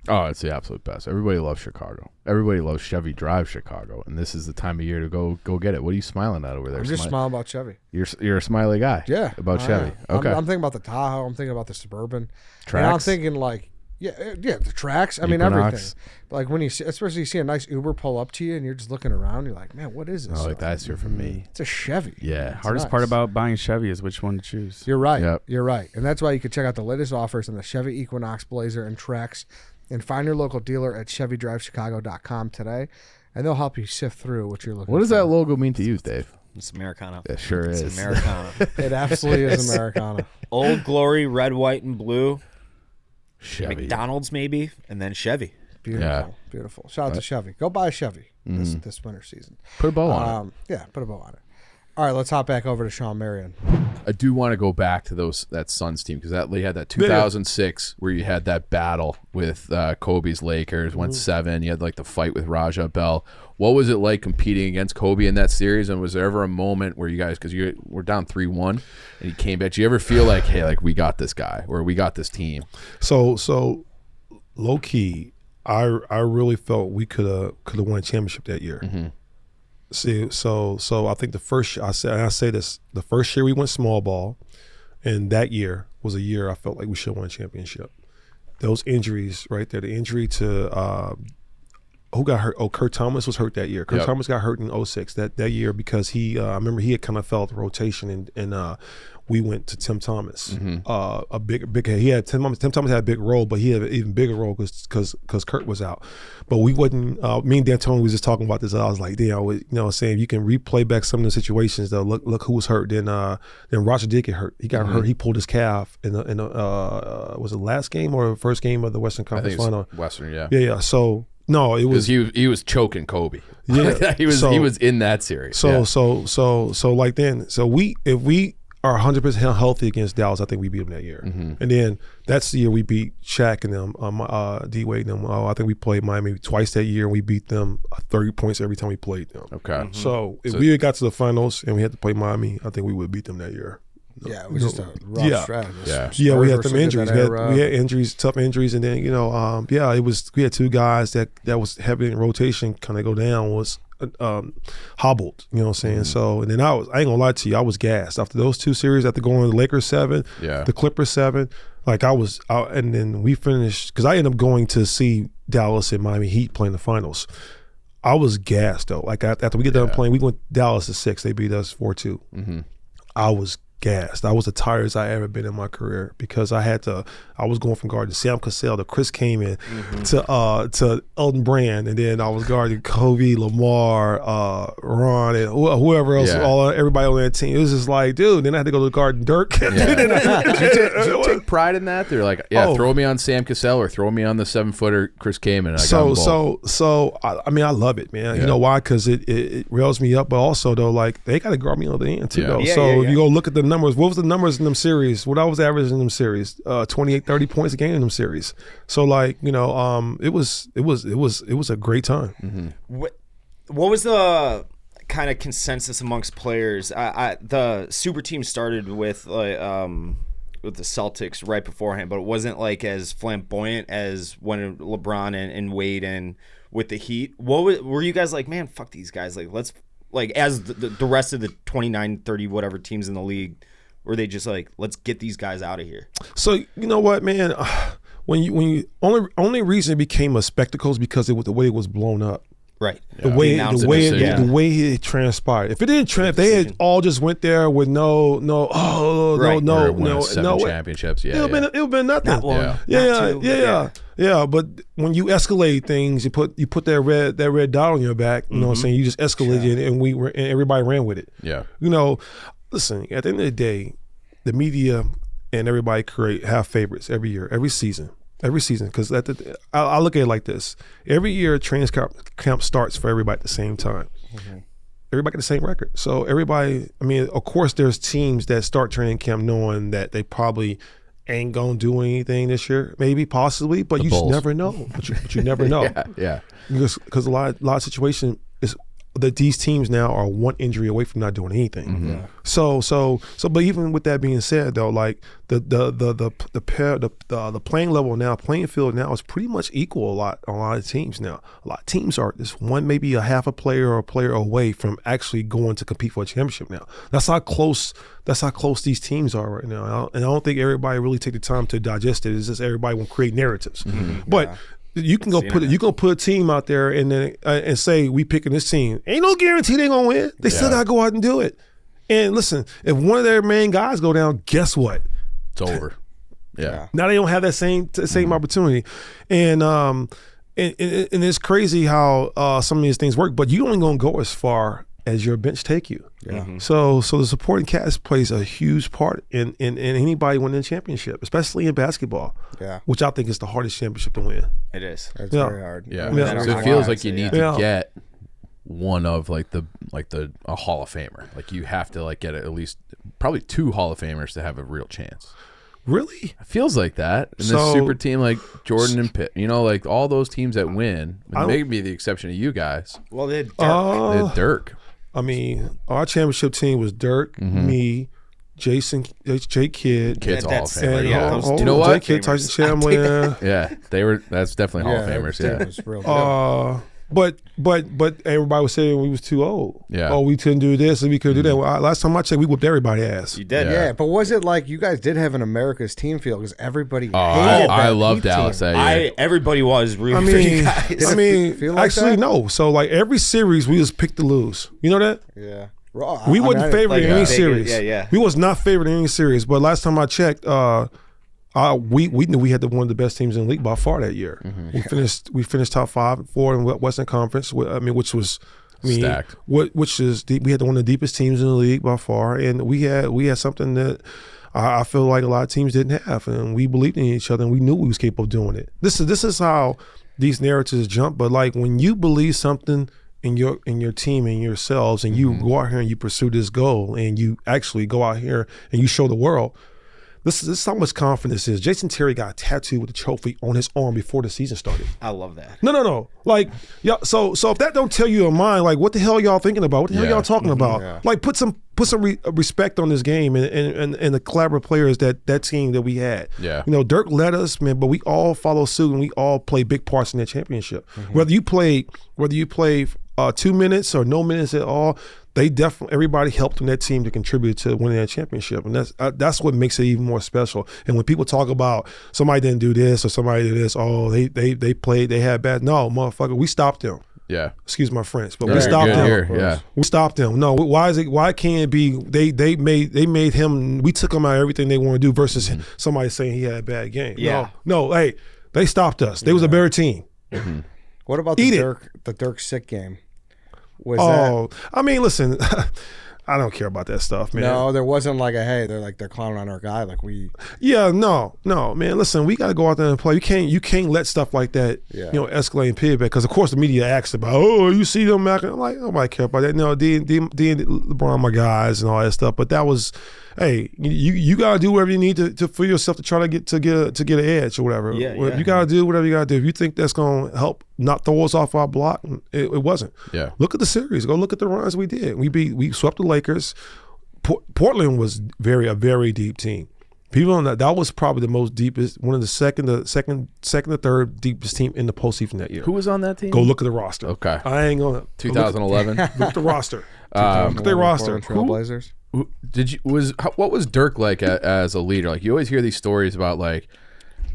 Oh, it's the absolute best. Everybody loves Chicago. Everybody loves Chevy Drive Chicago, and this is the time of year to go get it. What are you smiling at over there?
I'm just smiling about Chevy.
You're a smiley guy.
Yeah,
about Chevy. Okay.
I'm thinking about the Tahoe. I'm thinking about the Suburban.
Tracks.
And I'm thinking like, the tracks. I mean,
Equinox.
everything. Like when especially you see a nice Uber pull up to you, and you're just looking around. You're like, man, what is this?
Oh, like that's here for me.
It's a Chevy.
Yeah.
It's
Hardest
nice.
part about buying a Chevy is which one to choose.
You're right.
Yep.
You're right, and that's why you can check out the latest offers on the Chevy Equinox, Blazer, and Trax, and find your local dealer at ChevyDriveChicago.com today, and they'll help you sift through what you're looking for.
What does that logo mean to you, Dave?
It's Americana.
It sure
It's
is.
Americana.
It absolutely is Americana.
Old Glory, red, white, and blue.
Chevy.
McDonald's maybe, and then Chevy.
Beautiful,
Yeah.
beautiful. Shout out to Chevy. Go buy a Chevy this winter season.
Put a bow on it.
Yeah, put a bow on it. All right, let's hop back over to Shawn Marion.
I do want to go back to that Suns team because they had that 2006 where you had that battle with Kobe's Lakers, went 7. You had like the fight with Raja Bell. What was it like competing against Kobe in that series? And was there ever a moment where you guys, because you were down 3-1 and he came back, do you ever feel like, hey, like we got this guy or we got this team?
So low key, I really felt we could have won a championship that year.
Mm-hmm.
See, so I think the first year we went small ball, and that year was a year I felt like we should have won a championship. Those injuries right there, the injury to who got hurt? Oh, Kurt Thomas was hurt that year. Kurt Thomas got hurt in 2006 that year because he I remember he had kind of fell out the rotation and we went to Tim Thomas. A big he had Tim Thomas had a big role, but he had an even bigger role because Kurt was out. But we wasn't. Me and D'Antoni was just talking about this. I was like, saying you can replay back some of the situations. Though, look who was hurt. Then Roger did get hurt. He got hurt. He pulled his calf in was it last game or first game of the Western Conference Final?
Western, yeah.
Yeah. So. No, it was
he was choking Kobe.
Yeah,
he was in that series.
So like then, if we are 100% healthy against Dallas, I think we beat them that year.
Mm-hmm.
And then that's the year we beat Shaq and them, D Wade and them. I think we played Miami twice that year, and we beat them 30 points every time we played them.
Okay.
So if we had got to the finals and we had to play Miami, I think we would beat them that year.
Yeah, it was just a rough stretch.
Yeah, we had some injuries. We had injuries, tough injuries, and then it was. We had two guys that was heavy in rotation, kind of go down, was hobbled. You know what I'm saying? So and then I ain't gonna lie to you, I was gassed after those two series. After going to the Lakers 7, the Clippers 7, like I was out, and then we finished because I ended up going to see Dallas and Miami Heat playing the finals. I was gassed though. Like after we get done playing, we went Dallas to 6. They beat us 4-2. I was gassed. I was the tiredest I ever been in my career because I was going from guarding Sam Cassell to Chris Kaman to Elton Brand, and then I was guarding Kobe, Lamar, Ron, and whoever else, everybody on that team. It was just like, dude. Then I had to go to guard Dirk.
Did you take pride in that? They're like, throw me on Sam Cassell or throw me on the 7-footer Chris Kaman.
So I mean, I love it, man. You know why? Because it rails me up, but also though, like they got to guard me on the end too. Though. If you go look at the numbers, what was the numbers in them series? What I was averaging in them series, 28, 30 points a game in them series. So like, it was a great time.
What was the kind of consensus amongst players? The super team started with the Celtics right beforehand, but it wasn't like as flamboyant as when LeBron and Wade and with the Heat. Were you guys like, man, fuck these guys? Like, let's as the rest of the 29, 30 whatever teams in the league, were they just like, let's get these guys out of here? So
you know what, man? When you only reason it became a spectacle is because it was the way it was blown up.
Right.
The way it transpired. If it didn't if they had all just went there with no
championships,
it would have been nothing.
Not one,
yeah. But when you escalate things, you put that red dot on your back. You know what I'm saying? You just escalated it, and everybody ran with it.
Yeah.
Listen. At the end of the day, the media and everybody have favorites every year, every season. Because I look at it like this: every year, training camp starts for everybody at the same time. everybody got the same record. So everybody, I mean, of course, there's teams that start training camp knowing that they probably ain't gonna do anything this year, maybe, possibly, but you just never know. But you never know.
Yeah.
Because a lot of situation is that these teams now are one injury away from not doing anything.
Mm-hmm.
So, but even with that being said, though, like the playing level now, playing field now is pretty much equal a lot of teams now. A lot of teams are just one, maybe a half a player or a player away from actually going to compete for a championship now. That's how close these teams are right now. And I don't think everybody really take the time to digest it. It's just everybody will create narratives.
Mm-hmm.
But you can go put a team out there and then and say we picking this team. Ain't no guarantee they gonna win. They still gotta go out and do it. And listen, if one of their main guys go down, guess what?
It's over. Yeah.
Now they don't have that same opportunity, and it's crazy how some of these things work. But you only gonna go as far as your bench take you.
Yeah.
Mm-hmm.
So the supporting cast plays a huge part in anybody winning a championship, especially in basketball.
Yeah.
which I think is the hardest championship to win.
It is.
It's
Yeah.
very hard.
Yeah.
Yeah.
So it feels like you need to
Yeah.
get one of like a Hall of Famer. Like you have to like get at least probably 2 Hall of Famers to have a real chance.
Really?
It feels like that. And
So-
this super team like Jordan and Pitt, like all those teams that win,
I don't-
maybe the exception of you guys,
Well, they had Dirk.
they had Dirk.
I mean, our championship team was Dirk, me, Jason, Jake Kidd,
Kids Hall of
that's-
Famer.
and
yeah,
Yeah.
those
hold
You know
on,
what?
Jake Kidd, Tyson Chamberlain.
Yeah, they were. That's definitely Hall of
that
Famers.
team
Yeah.
was real good.
But everybody was saying we was too old.
Yeah.
Oh, we couldn't do this and we couldn't do that. Well, last time I checked, we whipped everybody's ass.
You did.
Yeah.
Yeah, but was it like you guys did have an America's team field because everybody
Oh,
hated
I
that
love
Heat
Dallas.
team.
That year.
Everybody was
I
rooting for you
mean,
guys.
I mean,
feel like
actually
that?
no. So like every series, we just picked to lose. You know that?
Yeah,
We wasn't favored
like
in any
Vegas,
series.
yeah.
We was not favored in any series. But last time I checked, we knew we had one of the best teams in the league by far that year. We finished top 5 and 4 in Western Conference. Which was
Stacked.
Which is we had one of the deepest teams in the league by far, and we had something that I feel like a lot of teams didn't have, and we believed in each other, and we knew we was capable of doing it. This is how these narratives jump. But like when you believe something in your team and yourselves, and you go out here and you pursue this goal, and you actually go out here and you show the world. This is how much confidence is. Jason Terry got a tattoo with the trophy on his arm before the season started.
I love that.
No. Like, yeah. So if that don't tell you a mind, like, what the hell y'all thinking about? What the hell y'all talking about?
Yeah.
Like, put some respect on this game and the collaborative players that team that we had.
Yeah.
Dirk led us, man, but we all follow suit and we all play big parts in that championship. Whether you play 2 minutes or no minutes at all, everybody helped in that team to contribute to winning that championship, and that's what makes it even more special. And when people talk about somebody didn't do this or somebody did this, they played, they had bad. No, motherfucker, we stopped them.
Yeah.
Excuse my French, but
Yeah,
we stopped
good
them.
here, yeah.
We stopped them. No, why can't it be? They made him. We took him out of everything they want to do versus somebody saying he had a bad game.
Yeah.
No. Hey, they stopped us. They was a better team.
What about
Eat
the Dirk sick game? Was that?
I mean, listen, I don't care about that stuff, man.
No, there wasn't like they're clowning on our guy like we.
Yeah, no, man. Listen, we got to go out there and play. You can't let stuff like that, escalate and pivot. Because of course the media asks about, you see them acting. I'm like, nobody care about that. No, D and LeBron, my guys, and all that stuff. But that was, hey, you got to do whatever you need to for yourself to try to get an edge or whatever.
Yeah.
You got to do whatever you got to do. If you think that's gonna help not throw us off our block, it wasn't.
Yeah.
Look at the series. Go look at the runs we did. We swept the Lakers. Portland was a very deep team. People on that was probably the most deepest, one of the second or third deepest team in the postseason that year.
Who was on that team?
Go look at the roster.
Okay.
I ain't gonna
2011.
look at the roster. Look at their roster.
Trailblazers.
What was Dirk like as a leader? Like you always hear these stories about like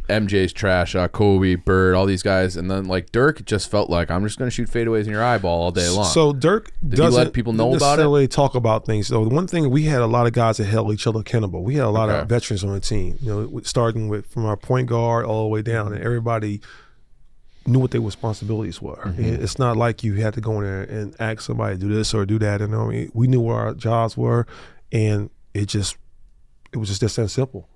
MJ's trash, Kobe, Bird, all these guys, and then like Dirk just felt like I'm just going to shoot fadeaways in your eyeball all day long.
So Dirk
Did he
doesn't
let people know about it?
necessarily talk about things. So the one thing, we had a lot of guys that held each other accountable. We had a lot of veterans on the team. Starting from our point guard all the way down, and everybody knew what their responsibilities were. And it's not like you had to go in there and ask somebody to do this or do that. And we knew where our jobs were, and it was just that simple.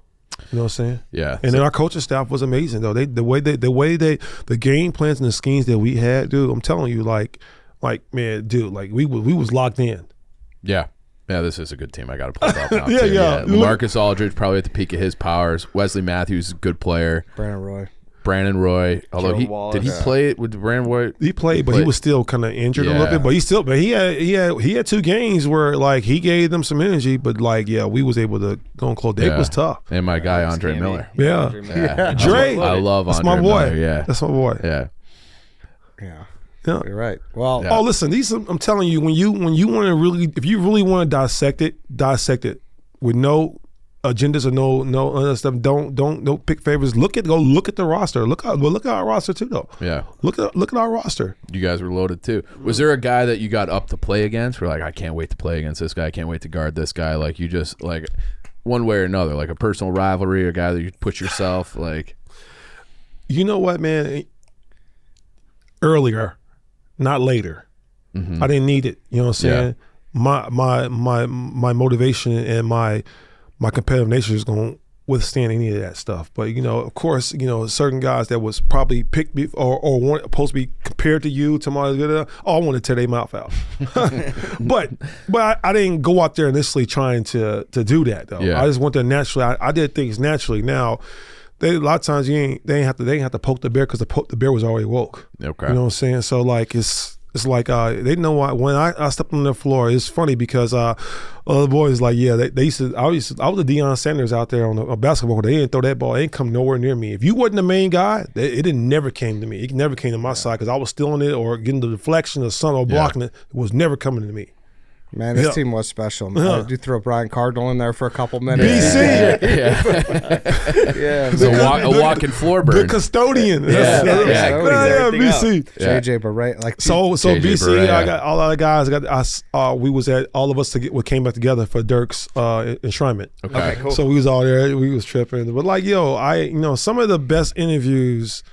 You know what I'm saying?
Yeah.
And then our coaching staff was amazing though. The way the game plans and the schemes that we had, dude, I'm telling you, like Like, man, dude, like we was locked in.
Yeah. Yeah, this is a good team. I got to pull it up now.
Yeah,
too.
yeah.
Marcus Aldridge probably at the peak of his powers. Wesley Matthews, good player. Brandon Roy. Although did he play it with Brandon Roy?
He played, but he was still kind of injured a little bit. But he had 2 games where like he gave them some energy. But like we was able to go and close. Dave was tough.
And my guy Andre Miller.
Yeah. Dre.
I love Andre
That's my boy.
Miller. Yeah,
that's my boy.
Yeah.
Yeah.
Yeah.
You're right. Well,
oh, listen, I'm telling you, when you want to really, if you really want to dissect it with no agendas or no other stuff. Don't pick favorites. Go look at the roster. Look at our roster too, though.
Yeah.
Look at our roster.
You guys were loaded too. Was there a guy that you got up to play against? Where like, I can't wait to play against this guy. I can't wait to guard this guy. Like you just like one way or another, like a personal rivalry, a guy that you push yourself like.
You know what, man? Earlier. Not later. I didn't need it. You know what I'm saying? My motivation and my competitive nature is going to withstand any of that stuff. But of course, certain guys that was probably picked or supposed to be compared to you, I want to tear their mouth out. but I didn't go out there initially trying to do that though.
Yeah.
I just went there naturally. I did things naturally. Now. A lot of times they ain't have to poke the bear because the bear was already woke.
Okay.
You know what I'm saying? So like it's like they know why when I stepped on the floor. It's funny because other boys like they used to I was the Deion Sanders out there on the basketball court. They didn't throw that ball. They didn't come nowhere near me. If you wasn't the main guy, it never came to me. It never came to my side because I was stealing it or getting the deflection or something or blocking it. It was never coming to me.
Man, this team was special. Man. You throw Brian Cardinal in there for a couple minutes.
BC.
A walking floor burn.
The custodian. BC.
JJ Barrett. Like
so
JJ
BC,
Barrett,
I got all the guys. We was at all of us we came back together for Dirk's enshrinement.
Okay,
cool.
So we was all there. We was tripping. But like, some of the best interviews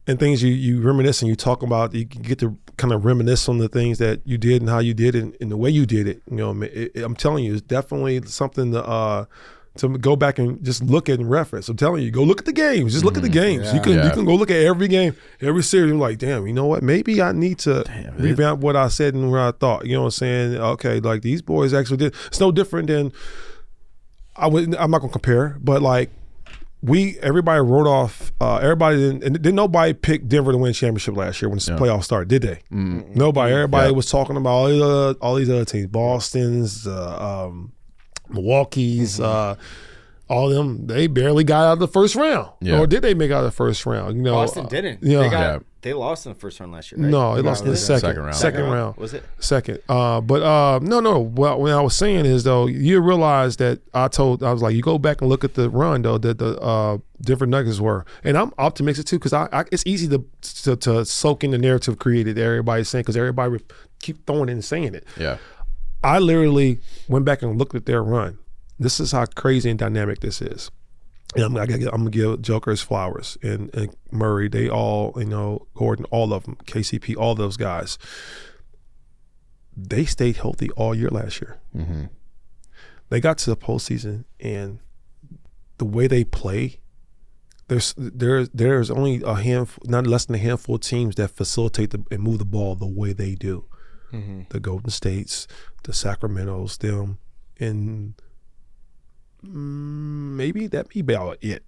and things you reminisce and you talk about, you get to kind of reminisce on the things that you did and how you did it and the way you did it. I'm telling you, it's definitely something to go back and just look at and reference. I'm telling you, go look at the games. Just look at the games.
Yeah.
You can go look at every game, every series. I'm like, damn, you know what? Maybe I need to revamp what I said and what I thought. You know what I'm saying? Okay, like these boys actually did. It's no different than I'm not gonna compare, but like. Everybody wrote off. Everybody didn't nobody pick Denver to win championship last year when the playoffs started, did they? Nobody. Everybody was talking about all these other teams, Boston's, Milwaukee's, all of them. They barely got out of the first round, or did they make out of the first round?
Boston didn't. They lost in the first round last year, right?
No, they lost in the second round. Second round.
Was it?
Second. No. Well, what I was saying is, though, you realize that I was like, you go back and look at the run, though, that the Denver Nuggets were. And I'm optimistic, too, because it's easy to soak in the narrative created that everybody's saying because everybody keep throwing it and saying it.
Yeah.
I literally went back and looked at their run. This is how crazy and dynamic this is. And I'm gonna give Joker his flowers and Murray. They all, Gordon, all of them, KCP, all those guys. They stayed healthy all year last year. Mm-hmm. They got to the postseason, and the way they play, there's only a handful, not less than a handful of teams that facilitate and move the ball the way they do. Mm-hmm. The Golden States, the Sacramentos, them, and. Maybe that be about it.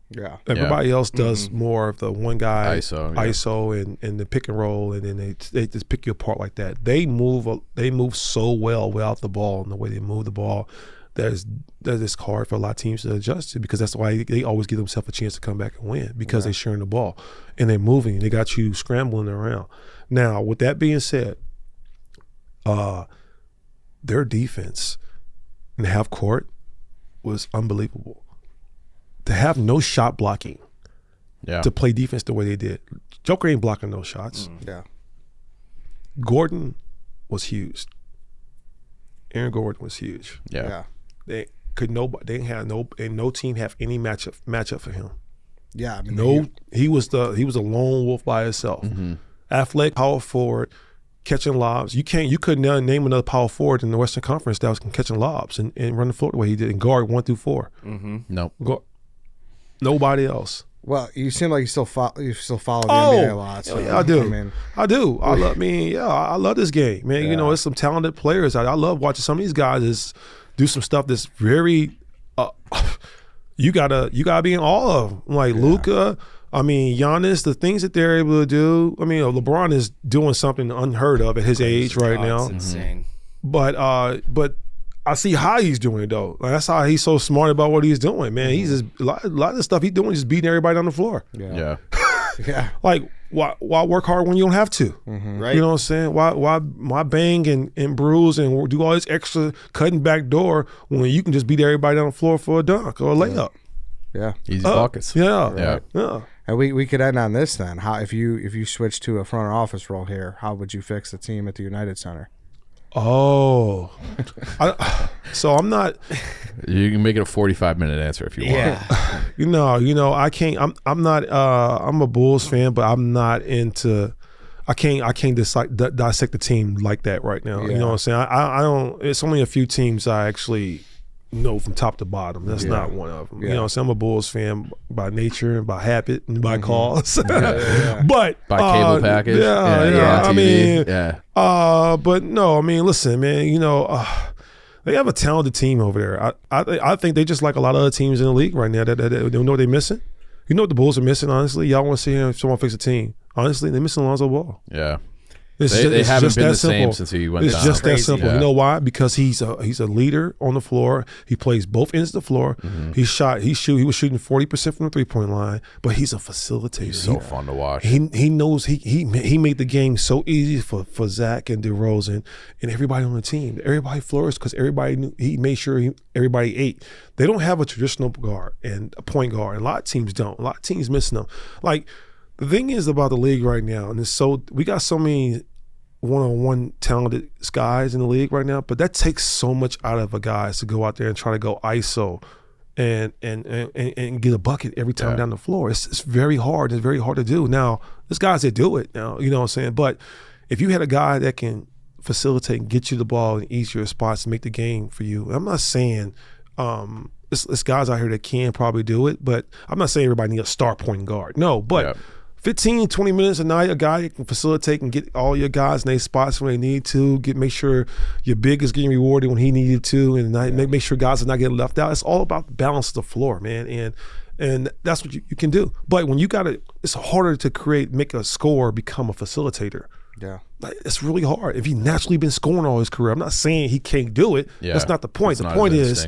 Yeah.
Everybody else does more of the one guy
ISO
and the pick and roll, and then they just pick you apart like that. They move so well without the ball, and the way they move the ball, that is hard for a lot of teams to adjust to because that's why they always give themselves a chance to come back and win because they're sharing the ball and they're moving. They got you scrambling around. Now, with that being said, their defense in the half court was unbelievable. To have no shot blocking, to play defense the way they did. Joker ain't blocking those shots.
Yeah.
Gordon was huge. Aaron Gordon was huge.
Yeah.
They didn't have no team have any matchup for him.
Yeah. I mean,
he was a lone wolf by himself. Mm-hmm. Athletic, power forward, catching lobs. You couldn't name another power forward in the Western Conference that was catching lobs and run the floor the way he did and guard 1 through 4.
Mm-hmm. Nope.
Nobody else.
Well, you seem like you still follow the NBA a lot. So,
yeah, I do. I do. I love this game, man.
Yeah.
You know, there's some talented players. I love watching some of these guys do some stuff that's very. You gotta be in awe of, like Luka. I mean, Giannis, the things that they're able to do. I mean, LeBron is doing something unheard of at his age right now.
It's insane.
But I see how he's doing it though. Like, that's how he's so smart about what he's doing, man. He's just a lot of the stuff he's doing is just beating everybody on the floor.
Yeah.
Yeah.
Like, why work hard when you don't have to?
Right.
You know what I'm saying? Why bang and bruise and do all this extra cutting back door when you can just beat everybody on the floor for a dunk or a layup?
Yeah.
Easy buckets.
Yeah.
And we could end on this then. How if you switch to a front office role here, how would you fix the team at the United Center?
Oh, so I'm not.
You can make it a 45-minute answer if you want.
Yeah.
You know, I can't. I'm not. I'm a Bulls fan, but I'm not into. I can't dissect the team like that right now. You know what I'm saying? I don't. It's only a few teams I actually know from top to bottom. That's not one of them. You know what I'm saying? I'm a Bulls fan by nature and by habit and by cause. But
By cable package.
I
TV.
mean, but no, I mean, listen, man. You know, they have a talented team over there. I think they just like a lot of other teams in the league right now. That they know what they're missing. You know what the Bulls are missing? Honestly, y'all want to see someone fix a team. Honestly, they're missing Lonzo Ball.
Yeah.
They haven't been the
same since he went down.
It's just that simple.
Yeah.
You know why? Because he's a leader on the floor. He plays both ends of the floor. He was shooting 40% from the 3-point line, but he's a facilitator.
He's so fun to watch.
He knows he made the game so easy for Zach and DeRozan and everybody on the team. Everybody flourished because everybody knew, he made sure everybody ate. They don't have a traditional guard and a point guard. And a lot of teams don't. A lot of teams missing them. Like, the thing is about the league right now, and we got so many one-on-one talented guys in the league right now, but that takes so much out of a guy to go out there and try to go ISO and get a bucket every time down the floor. It's very hard. It's very hard to do. Now, there's guys that do it now, you know what I'm saying? But if you had a guy that can facilitate and get you the ball in easier spots and make the game for you, I'm not saying it's guys out here that can probably do it, but I'm not saying everybody needs a star point guard. No, but 15, 20 minutes a night, a guy that can facilitate and get all your guys in their spots when they need to, make sure your big is getting rewarded when he needed to, and make sure guys are not getting left out. It's all about the balance of the floor, man, and that's what you can do. But when you it's harder to make a scorer become a facilitator. Yeah. Like, it's really hard. If he's naturally been scoring all his career, I'm not saying he can't do it. Yeah. That's not the point. The point is,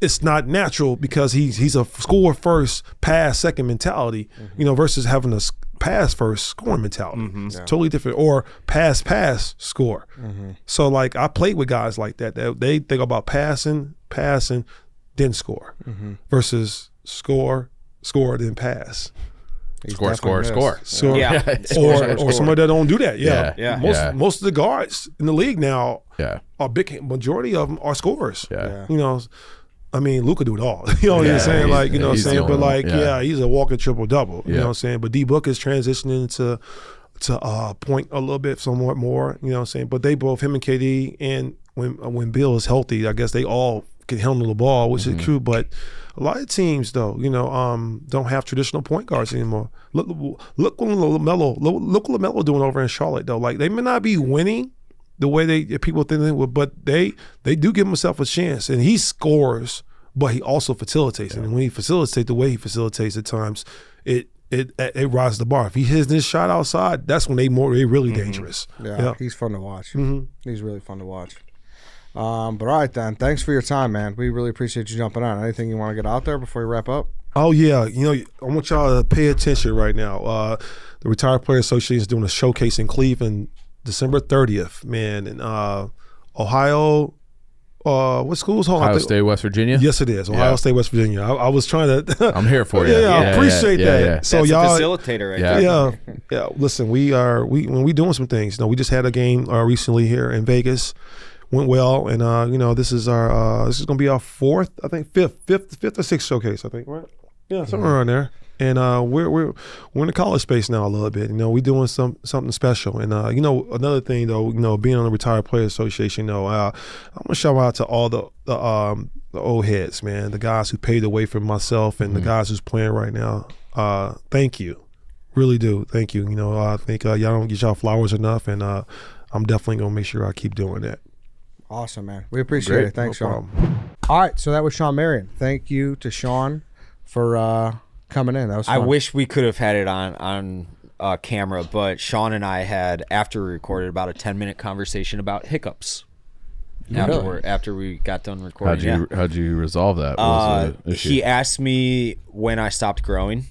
it's not natural because he's a score first, pass second mentality, versus having a pass first, scoring mentality. It's totally different. Or pass, score. So, like, I played with guys like that. They think about passing, then score, versus score, then pass.
Score.
Yeah. Or somebody that don't do that. Yeah. Most of the guards in the league now are majority of them are scorers. I mean, Luka do it all. You know what I'm saying? Like, you know what I'm saying? But like, he's a walking triple-double. You know what I'm saying? But D-Book is transitioning to point a little bit somewhat more. You know what I'm saying? But they both, him and KD, and when Bill is healthy, I guess they all can handle the ball, which is true. But a lot of teams, though, don't have traditional point guards anymore. Look what LaMelo doing over in Charlotte, though. Like, they may not be winning the way people think they would, but they do give himself a chance, and he scores, but he also facilitates. And when he facilitates the way he facilitates at times, it rises the bar. If he hits this shot outside, that's when they really dangerous.
Yeah, he's fun to watch. He's really fun to watch. But all right, then. Thanks for your time, man. We really appreciate you jumping on. Anything you want to get out there before we wrap up?
Oh, yeah. I want y'all to pay attention right now. The Retired Players Association is doing a showcase in Cleveland December 30th, man. And Ohio, what school's home?
Ohio State, West Virginia?
Yes, it is. Ohio State, West Virginia. I was trying to.
I'm here for you.
I appreciate that. Yeah. So
that's
y'all,
a facilitator right there.
Yeah. Listen, when we doing some things. We just had a game recently here in Vegas. Went well, and this is gonna be our fifth or sixth showcase, I think, right? Yeah, somewhere around there. and we're in the college space now a little bit. You know, we're doing something special. And you know, another thing though, you know, being on the Retired Players Association, you know, I'm gonna shout out to all the old heads, man, the guys who paved the way for myself and the guys who's playing right now. Thank you, really do. Thank you. You know, I think y'all don't get y'all flowers enough, and I'm definitely gonna make sure I keep doing that.
Awesome, man. We appreciate it. Thanks, Shawn. All right, so that was Shawn Marion. Thank you to Shawn for coming in. That was fun.
I wish we could have had it on camera, but Shawn and I had, after we recorded, about a 10-minute conversation about hiccups. After we got done recording.
How'd you resolve that? What was the issue?
He asked me when I stopped growing,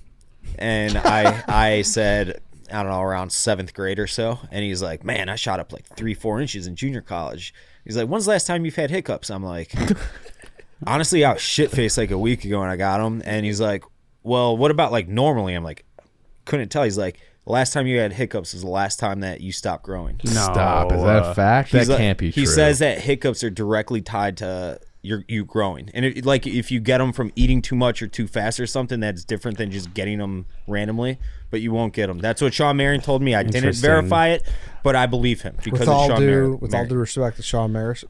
and I said, I don't know, around 7th grade or so. And he's like, man, I shot up like 3-4 inches in junior college. He's like, when's the last time you've had hiccups? I'm like, honestly, I was shit-faced like a week ago when I got them. And he's like, well, what about like normally? I'm like, couldn't tell. He's like, the last time you had hiccups is the last time that you stopped growing.
No, stop. Is that a fact? That can't be true.
He says that hiccups are directly tied to you growing. And if you get them from eating too much or too fast or something, that's different than just getting them randomly. But you won't get them. That's what Shawn Marion told me. I didn't verify it, but I believe him because of Shawn Marion.
With all due respect to Shawn Marion, I was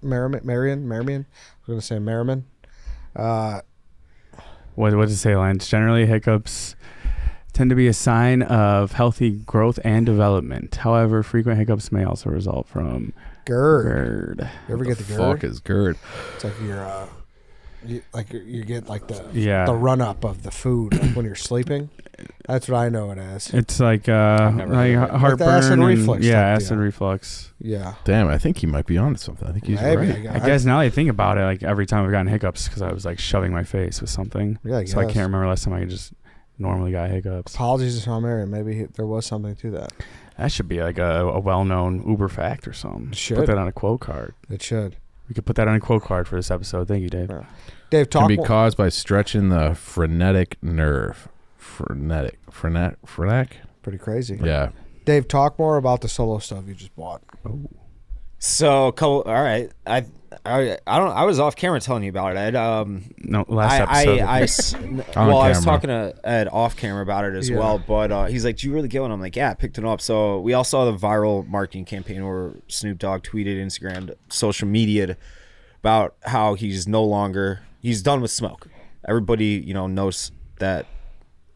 going to say Merriman.
What does it say, Lance? Generally, hiccups tend to be a sign of healthy growth and development. However, frequent hiccups may also result from GERD.
You ever get the GERD?
Fuck is GERD?
It's like you get like the run up of the food like when you're sleeping. That's what I know it as.
It's like heartburn,
acid reflux.
Acid reflux.
Yeah.
Damn, I think he might be on to something. I think he's right.
I guess now that I think about it, like every time I've gotten hiccups because I was like shoving my face with something.
Yeah,
so I can't remember last time I just normally got hiccups.
Apologies to Shawn Marion. Maybe there was something to that.
That should be like a well-known Uber fact or something.
It should.
Put that on a quote card.
It should.
We could put that on a quote card for this episode. Thank you, Dave.
Yeah. Dave, talk.
Can be caused by stretching the frenetic nerve. Frenetic.
Pretty crazy.
Yeah.
Dave, talk more about the Solo Stove you just bought.
Oh.
So all right. I was off camera telling you about it.
No, last episode.
I was talking to Ed off camera about it as well. But he's like, "Do you really get one?" I'm like, "Yeah, I picked it up." So we all saw the viral marketing campaign where Snoop Dogg tweeted, Instagrammed, social media about how he's done with smoke. Everybody, knows that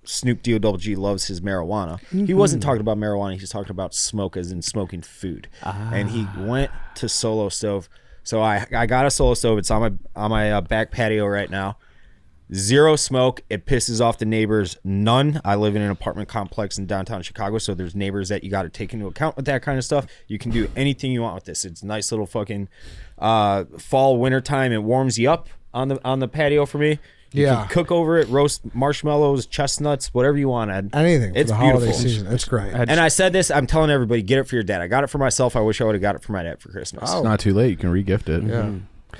Snoop D-O-double-G loves his marijuana. Mm-hmm. He wasn't talking about marijuana. He was talking about smoke as in smoking food. And he went to Solo Stove. So I got a Solo Stove. It's on my back patio right now. Zero smoke. It pisses off the neighbors. None. I live in an apartment complex in downtown Chicago, so there's neighbors that you got to take into account with that kind of stuff. You can do anything you want with this. It's a nice little fucking fall, winter time. It warms you up on the patio for me. You can cook over it, roast marshmallows, chestnuts, whatever you want, Ed.
Anything for
it's
the
beautiful.
holiday season. It's great.
And I said this, I'm telling everybody, get it for your dad. I got it for myself. I wish I would have got it for my dad for Christmas.
It's not too late. You can re-gift it.
Yeah.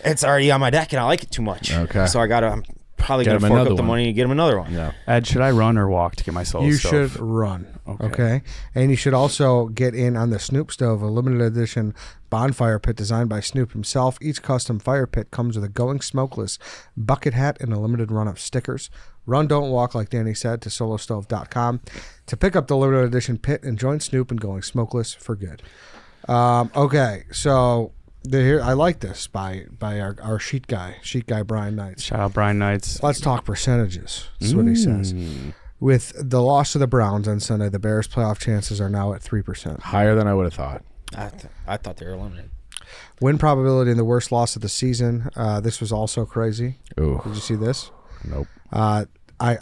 It's already on my deck, and I like it too much.
Okay.
So I'm probably going to fork up the money and get him another one.
Yeah.
Ed, should I run or walk to get my Solo Stove?
You should run. Okay. And you should also get in on the Snoop Stove, a limited edition bonfire pit designed by Snoop himself. Each custom fire pit comes with a going smokeless bucket hat and a limited run of stickers. Run, don't walk, like Danny said, to solostove.com to pick up the limited edition pit and join Snoop in going smokeless for good. Okay, so here I like this by our sheet guy Brian Knights.
Shout out Brian Knights.
Let's talk percentages. That's what he says. With the loss to the Browns on Sunday, the Bears' playoff chances are now at 3%.
Higher than I would have thought.
I thought they were eliminated.
Win probability in the worst loss of the season. This was also crazy.
Ooh.
Did you see this?
Nope.
I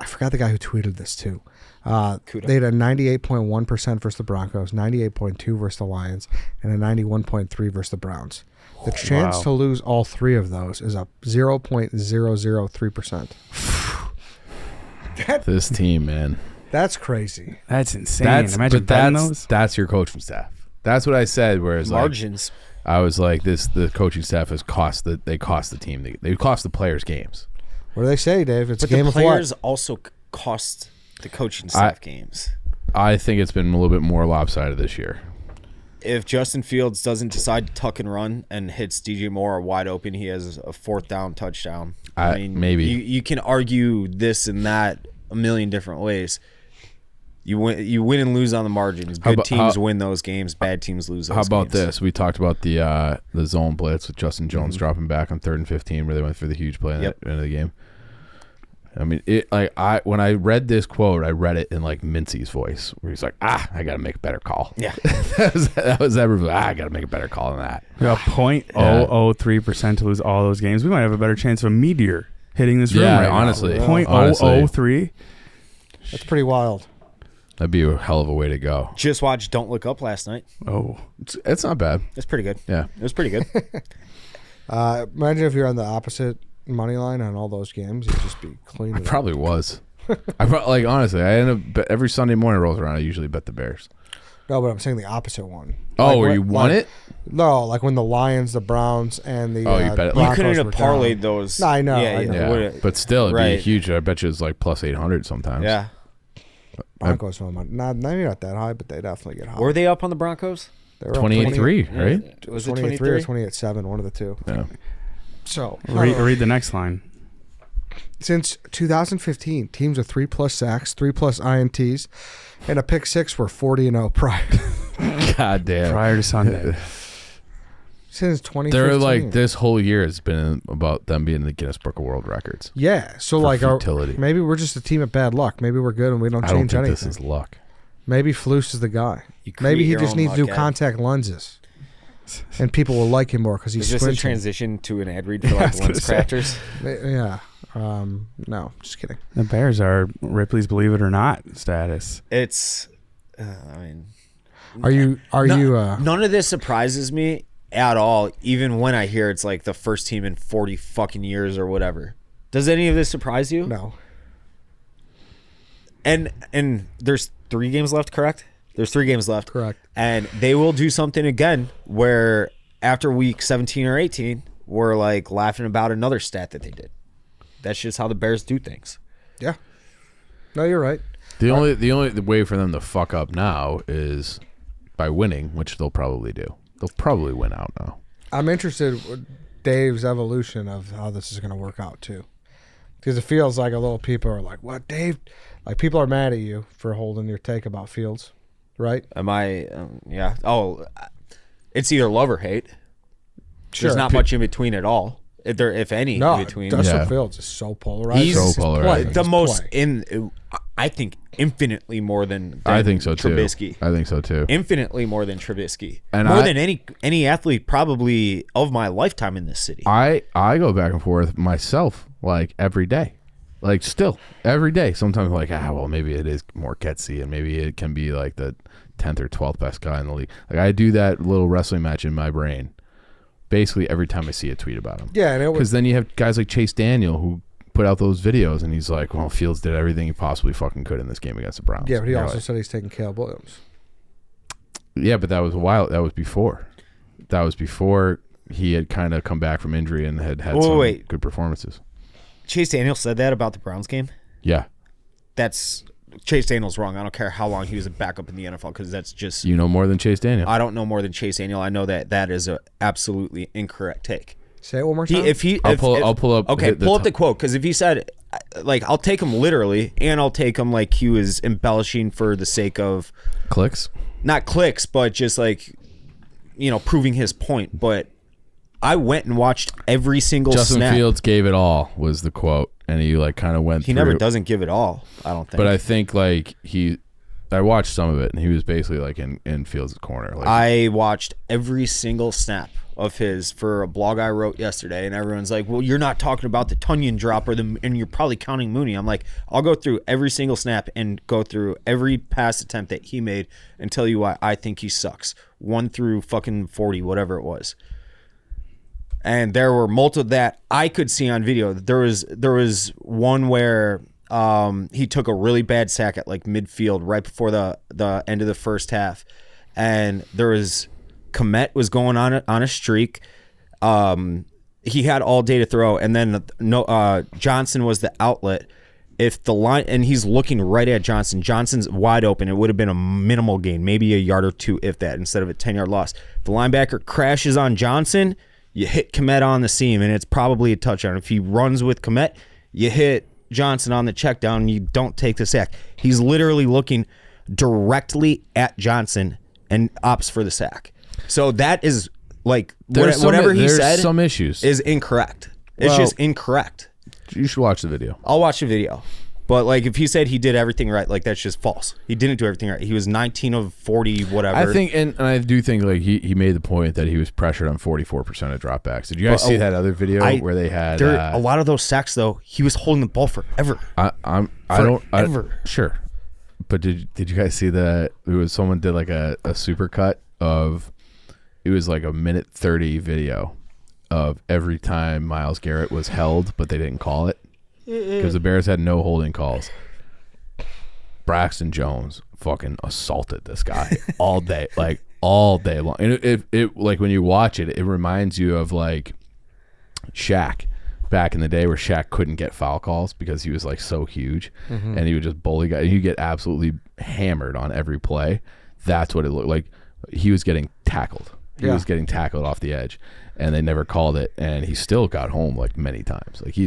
forgot the guy who tweeted this too. They had a 98.1% versus the Broncos, 98.2% versus the Lions, and a 91.3% versus the Browns. The chance to lose all three of those is a 0.003%.
This team, man.
That's crazy.
That's insane. Imagine betting those.
That's your coaching staff. That's what I said. Whereas
margins,
I was like, the coaching staff has cost the team. They cost the players games.
What do they say, Dave? It's a game of what?
But the players also cost the coaching staff games.
I think it's been a little bit more lopsided this year.
If Justin Fields doesn't decide to tuck and run and hits DJ Moore wide open, he has a 4th down touchdown. I mean,
maybe
you can argue this and that a million different ways. You win and lose on the margins. Good teams win those games. Bad teams lose those games.
How about this? We talked about the zone blitz with Justin Jones dropping back on 3rd and 15 where they went for the huge play at the end of the game. I mean, when I read this quote, I read it in like Mincy's voice, where he's like, I got to make a better call.
Yeah.
that was everybody. I got to make a better call than that.
We got 0.003% to lose all those games. We might have a better chance of a meteor hitting this room right
honestly.
now. 0.003.
That's pretty wild.
That'd be a hell of a way to go.
Just watched Don't Look Up last night.
Oh.
It's not bad.
It's pretty good.
Yeah.
It was pretty good.
Imagine if you're on the opposite money line on all those games, you'd just be clean.
I probably was. Honestly, I end up every Sunday morning rolls around. I usually bet the Bears.
No, but I'm saying the opposite one.
Oh, where you won it?
No, like when the Lions, the Browns, and the
you bet it.
You
Broncos
couldn't have
were
parlayed
down.
those.
No, I know.
Yeah, but still, it'd be
Right.
huge. I bet you it's like plus 800 sometimes.
Yeah.
Broncos were not that high, but they definitely get high.
Were they up on the Broncos?
They were up
28-3, right?
Was it
28-3
23
or 28-7, one of the two.
Yeah.
So
Read the next line.
since 2015, teams with 3+ sacks, 3+ INTs, and a pick six were 40-0 prior.
God damn.
Prior to Sunday.
Since 2015.
They're like, this whole year has been about them being in the Guinness Book of World Records.
Yeah, so
For
like
futility.
maybe we're just a team of bad luck. Maybe we're good and we don't
I don't
change
think
anything.
this is luck.
Maybe Flus is the guy.
You
Maybe
create
he
your
just
own
needs to do
luck, Ed.
contact lenses, and people will like him more because he's
Is this a
squinting.
transition to an ad read for like lens crafters?
Yeah. No, just kidding.
The Bears are Ripley's Believe It or Not status.
It's, I mean,
Are you?
none of this surprises me at all. Even when I hear it's like the first team in 40 fucking years or whatever. Does any of this surprise you?
No.
And there's 3 games left, correct? There's 3 games left.
Correct.
And they will do something again where after week 17 or 18, we're like laughing about another stat that they did. That's just how the Bears do things.
Yeah. No, you're right.
The only way for them to fuck up now is by winning, which they'll probably do. They'll probably win out now.
I'm interested in Dave's evolution of how this is going to work out too, because it feels like a little people are like, "What, Dave?" Like people are mad at you for holding your take about Fields, right?
Am I? Yeah. Oh, it's either love or hate.
Sure.
There's not much in between at all. If any,
No,
in between.
Justin Fields is so polarized.
He's
so polarized.
The
His
most
play.
I think infinitely more than
I think so too.
Trubisky.
I think so too.
Infinitely more than Trubisky.
And
more
I-
than any athlete probably of my lifetime in this city.
I go back and forth myself like every day. Like still every day. Sometimes I'm like, well, maybe it is more Ketsy and maybe it can be like the 10th or 12th best guy in the league. Like I do that little wrestling match in my brain basically every time I see a tweet about him.
Yeah, and it was
Because then you have guys like Chase Daniel who put out those videos and he's like, well, Fields did everything he possibly fucking could in this game against the Browns.
yeah, but he
You're
also
like,
said he's taking Caleb Williams.
yeah, but that was a while. That was before. That was before he had kind of come back from injury and had some
wait.
good performances.
Chase Daniel said that about the Browns game.
Yeah.
That's Chase Daniel's wrong. I don't care how long he was a backup in the NFL because that's just.
You know more than Chase Daniel.
I don't know more than Chase Daniel. I know that is a absolutely incorrect take.
Say it one more time.
I'll pull up.
Okay,
the
pull up the quote because if he said, like, I'll take him literally, and I'll take him like he was embellishing for the sake of
clicks.
not clicks, but just like, proving his point. But I went and watched every single
Justin
snap.
Fields gave it all was the quote, and he like kind of went.
He
through.
never doesn't give it all. I don't think.
But I think like I watched some of it, and he was basically like in Fields' corner. Like
I watched every single snap of his for a blog I wrote yesterday, and everyone's like, well, you're not talking about the Tunyon drop and you're probably counting Mooney. I'm like, I'll go through every single snap and go through every pass attempt that he made and tell you why I think he sucks. 1 through fucking 40, whatever it was. And there were multiple that I could see on video. There was one where he took a really bad sack at like midfield right before the end of the first half, and there was Kmet was going on a streak. He had all day to throw, and then Johnson was the outlet. If the line and he's looking right at Johnson, Johnson's wide open. It would have been a minimal gain, maybe a yard or two, if that, instead of a 10-yard loss. The linebacker crashes on Johnson. You hit Kmet on the seam, and it's probably a touchdown. If he runs with Kmet, you hit Johnson on the check down and you don't take the sack. He's literally looking directly at Johnson and opts for the sack. So that is like whatever he said.
Some issues
is incorrect. It's just incorrect.
You should watch the video.
I'll watch the video. But like if he said he did everything right, like that's just false. He didn't do everything right. He was 19 of 40, whatever.
I think, and I do think like he made the point that he was pressured on 44% of dropbacks. Did you guys see that other video where they had
a lot of those sacks though? He was holding the ball forever.
Sure, but did you guys see that? It was someone did like a super cut of it was like a minute 30 video of every time Myles Garrett was held, but they didn't call it. Because the Bears had no holding calls. Braxton Jones fucking assaulted this guy all day long. And it like when you watch it, it reminds you of like Shaq back in the day where Shaq couldn't get foul calls because he was like so huge, and he would just bully guys. You get absolutely hammered on every play. That's what it looked like. He was getting tackled. He was getting tackled off the edge, and they never called it, and he still got home like many times. Like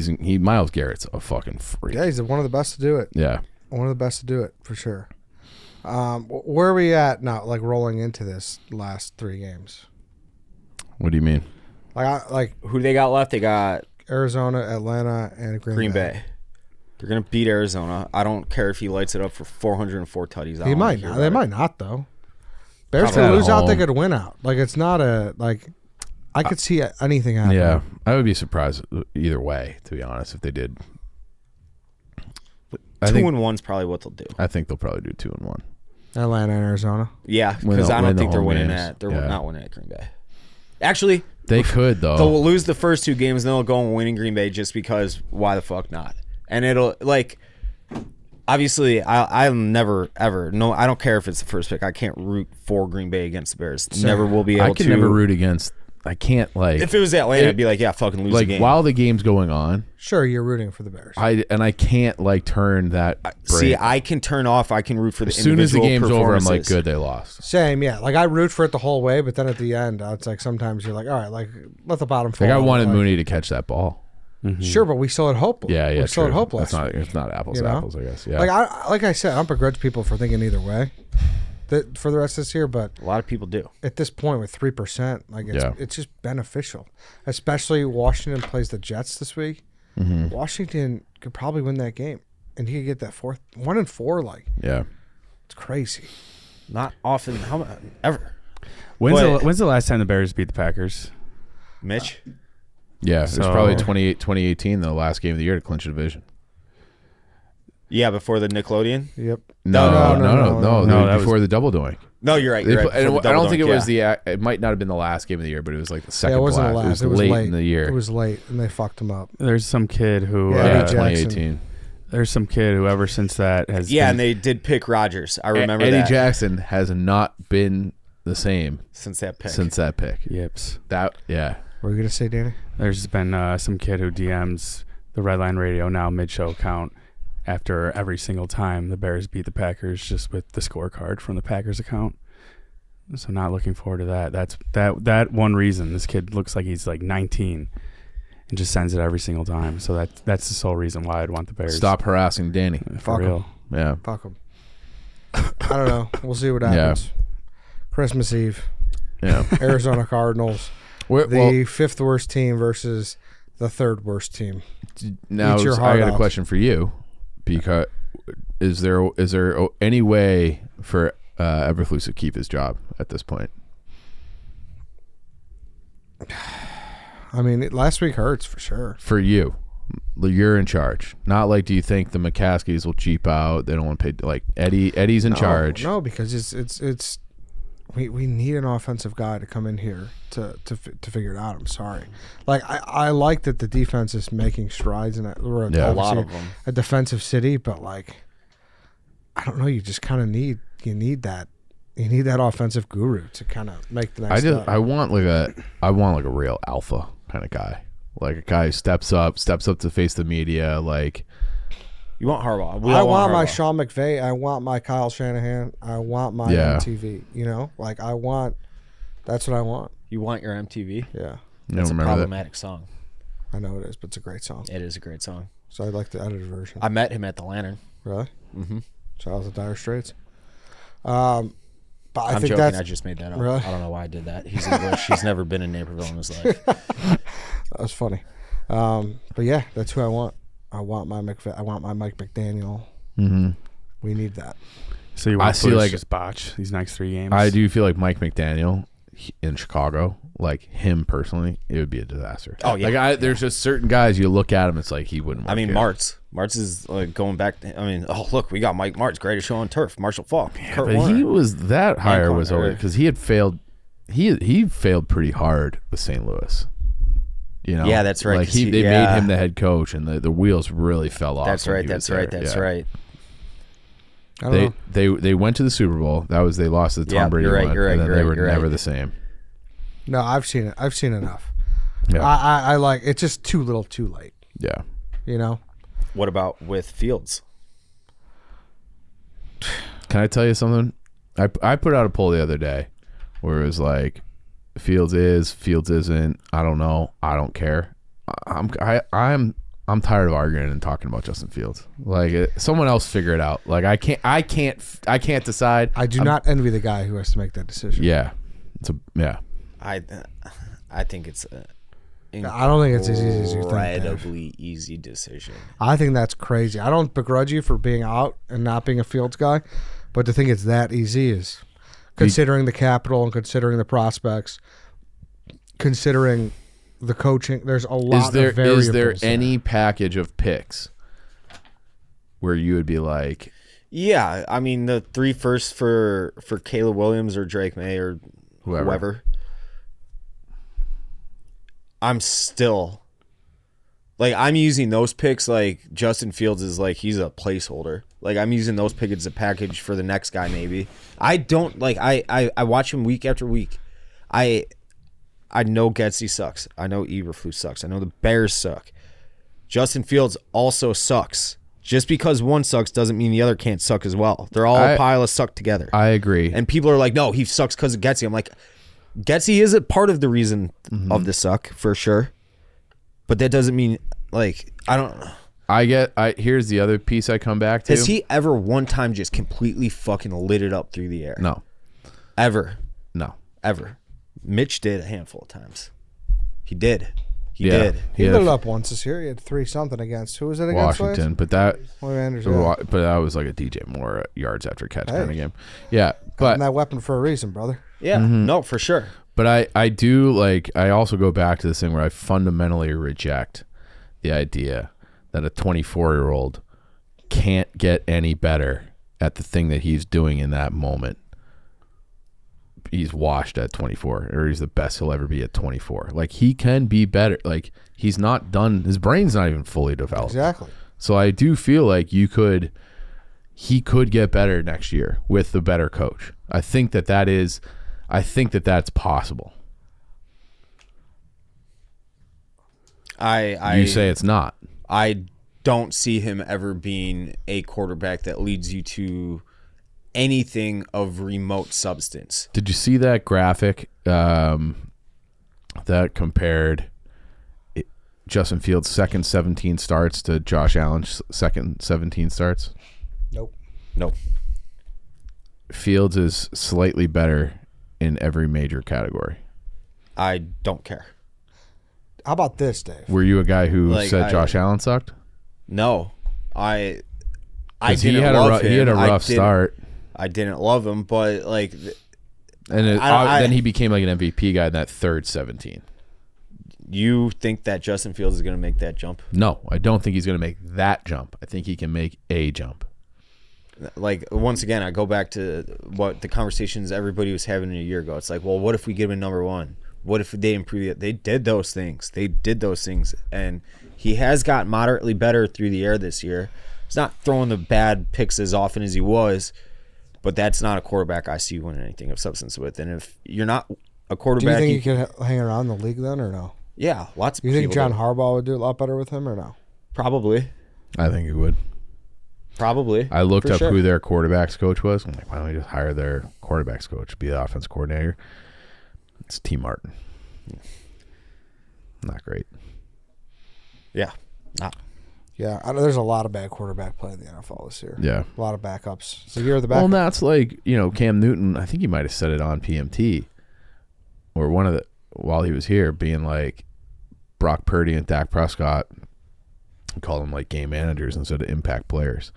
Myles Garrett's a fucking freak.
Yeah, he's one of the best to do it.
Yeah,
one of the best to do it for sure. Where are we at now? Like rolling into this last 3 games.
What do you mean?
Like
who they got left? They got
Arizona, Atlanta, and Green Bay.
They're gonna beat Arizona. I don't care if he lights it up for 404 tutties.
He might not. They might not though. Bears could lose out. They could win out. Like it's not a like. I could see anything happen.
Yeah, I would be surprised either way. To be honest, if they did.
2-1's probably what they'll do.
I think they'll probably do 2-1.
Atlanta and Arizona.
Yeah, because I don't think they're winning that. They're not winning at Green Bay. Actually,
they could though.
They'll lose the first 2 games, and they'll go and win in Green Bay just because. Why the fuck not? And it'll like. Obviously, I'll never ever. No, I don't care if it's the first pick. I can't root for Green Bay against the Bears. Never will be able to.
I can never root against. I can't like.
If it was Atlanta, I'd be like, yeah, fucking lose the game.
While the game's going on,
sure, you're rooting for the Bears.
I can't like turn that.
See, I can turn off. I can root for the
as soon as the game's over. I'm like, good, they lost.
Same, yeah. Like I root for it the whole way, but then at the end, it's like sometimes you're like, all right, like let the bottom fall.
Like I wanted Mooney to catch that ball.
Mm-hmm. Sure, but we still had hope.
Yeah,
we still had hope
last week. It's not apples to apples, I guess. Yeah.
Like I said, I don't begrudge people for thinking either way for the rest of this year, but
a lot of people do.
At this point, with 3%, like it's just beneficial. Especially Washington plays the Jets this week. Mm-hmm. Washington could probably win that game, and he could get that 1-4. Like, it's crazy.
Not often, ever.
When's the last time the Bears beat the Packers?
Mitch.
Yeah, it was probably 2018, the last game of the year to clinch a division.
Yeah, before the Nickelodeon.
Yep.
No, that was before the double doink.
No, you're right.
I don't think it was it might not have been the last game of the year, but it was like the second.
Yeah, it wasn't the last.
It was late in the year.
It was late, and they fucked him up.
There's some kid who
2018.
There's some kid who ever since that has.
Yeah, and they did pick Rodgers. I remember
Eddie
that.
Jackson has not been the same
since that pick.
Yips.
What
were you gonna say, Danny?
There's been some kid who DMs the Red Line Radio Now mid-show account after every single time the Bears beat the Packers, just with the scorecard from the Packers account. So not looking forward to that. That's that one reason. This kid looks like he's like 19 and just sends it every single time. So that's the sole reason why I'd want the Bears.
Stop harassing Danny.
For real.
Yeah.
Fuck him. I don't know. We'll see what happens.
Yeah.
Christmas Eve.
Yeah.
Arizona Cardinals. The 5th worst team versus the 3rd worst team.
Now I got a question for you, because is there any way for Eberflus to keep his job at this point?
I mean, last week hurts for sure.
For you, you're in charge. Not like, do you think the McCaskies will cheap out? They don't want to pay. Like Eddie's in charge.
No, because it's. We need an offensive guy to come in here to figure it out. I'm sorry. Like I like that the defense is making strides, and we're
a lot of them.
A defensive city, but like I don't know. You just kind of need that. You need that offensive guru to kind of make the next step.
I want like a real alpha kind of guy, like a guy who steps up to face the media, like.
You want Harbaugh.
I want my Sean McVay. I want my Kyle Shanahan. I want my MTV. You know, like that's what I want.
You want your MTV?
Yeah.
That's a problematic song.
I know it is, but it's a great song.
It is a great song.
So I like the edited version.
I met him at the Lantern.
Really?
Mm-hmm.
Shout out to Dire Straits. But I
I'm
think
joking.
that's
I just made that up.
Really?
I don't know why I did that. He's English. He's never been in Naperville in his life.
that was funny. But yeah, that's who I want. I want my Mike McDaniel.
Mm-hmm.
We need that.
So you want to like just botch these next 3 games?
I do feel like Mike McDaniel in Chicago, like him personally, it would be a disaster.
Oh, yeah.
Like there's just certain guys you look at him, it's like he wouldn't.
I mean, Martz is like going back. Look, we got Mike Martz, greatest show on turf. Marshall Falk, Kurt
but
Warner.
he was that higher was
Connor.
always because he had failed. He failed pretty hard with St. Louis. You know,
Yeah, that's right,
Like
'cause
they
yeah.
made him the head coach, and the wheels really fell off.
That's
when
right.
he
That's
was
right.
there.
That's
Yeah.
right.
I don't know.
They went to the Super Bowl. That was they lost to the Tom
Yeah,
Brady
you're right,
one,
you're right,
and then
you're
they
right,
were
you're
never
right.
the same.
No, I've seen it. I've seen enough.
Yeah,
I like it's just too little, too late.
yeah.
You know.
What about with Fields?
Can I tell you something? I put out a poll the other day where it was like, Fields isn't. I don't know. I don't care. I'm tired of arguing and talking about Justin Fields. Like someone else figure it out. Like I can't decide.
I do not envy the guy who has to make that decision.
Yeah, yeah.
I think it's
I don't think it's as easy as you think, Dave.
incredibly easy decision.
I think that's crazy. I don't begrudge you for being out and not being a Fields guy, but to think it's that easy is considering the capital and considering the prospects, considering the coaching. There's a lot of variables.
Is there any package of picks where you would be like,
Yeah, I mean the 3 firsts for Caleb Williams or Drake May or whoever. I'm still like I'm using those picks like Justin Fields is like he's a placeholder. Like I'm using those picks as a package for the next guy maybe. I don't like I watch him week after week. I know Getsy sucks. I know Eberflus sucks. I know the Bears suck. Justin Fields also sucks. Just because one sucks doesn't mean the other can't suck as well. They're all a pile of suck together.
I agree.
And people are like, no, he sucks because of Getsy. I'm like, Getsy is a part of the reason of the suck for sure, but that doesn't mean like I don't know.
Here's the other piece I come back to.
Has he ever one time just completely fucking lit it up through the air?
No.
Ever.
No.
Mitch did a handful of times. He did. He
Yeah.
did.
He lit it up once this year. He had 3-something against. Who was it against?
Washington, but that
But
that was like a DJ Moore yards after catch kind of game. Yeah, but
that weapon for a reason, brother.
Yeah. No, for sure.
But I do like I also go back to this thing where I fundamentally reject the idea that a 24-year-old can't get any better at the thing that he's doing in that moment. He's washed at 24, or he's the best he'll ever be at 24. Like he can be better. Like he's not done. His brain's not even fully developed.
Exactly.
So I do feel like he could get better next year with the better coach. I think that's possible. You say it's not.
I don't see him ever being a quarterback that leads you to anything of remote substance.
Did you see that graphic that compared Justin Fields' second 17 starts to Josh Allen's second 17 starts?
Nope.
Fields is slightly better in every major category.
I don't care.
How about this, Dave?
Were you a guy who said Josh Allen sucked?
No. I
He
didn't
had
love him.
He had a rough start.
I didn't love him, but like
And then he became like an MVP guy in that third 17.
you think that Justin Fields is going to make that jump?
No, I don't think he's going to make that jump. I think he can make a jump.
Like, once again, I go back to what the conversations everybody was having a year ago. It's like, well, what if we give him number one? What if they improve it? They did those things. And he has got moderately better through the air this year. He's not throwing the bad picks as often as he was, but that's not a quarterback I see winning anything of substance with. And if you're not a quarterback...
Do you think he could hang around the league then or no?
Yeah, lots of
people. You think John
do.
Harbaugh would do a lot better with him or no?
Probably.
I think he would.
Probably.
I looked up who their quarterbacks coach was. I'm like, why don't we just hire their quarterbacks coach, be the offense coordinator? It's T. Martin. Not great.
Yeah. Not.
Yeah, there's a lot of bad quarterback play in the NFL this year.
Yeah.
A lot of backups. So you're the backup.
Well, that's like, Cam Newton, I think he might have said it on PMT or while he was here, being like Brock Purdy and Dak Prescott, call them like game managers instead of impact players.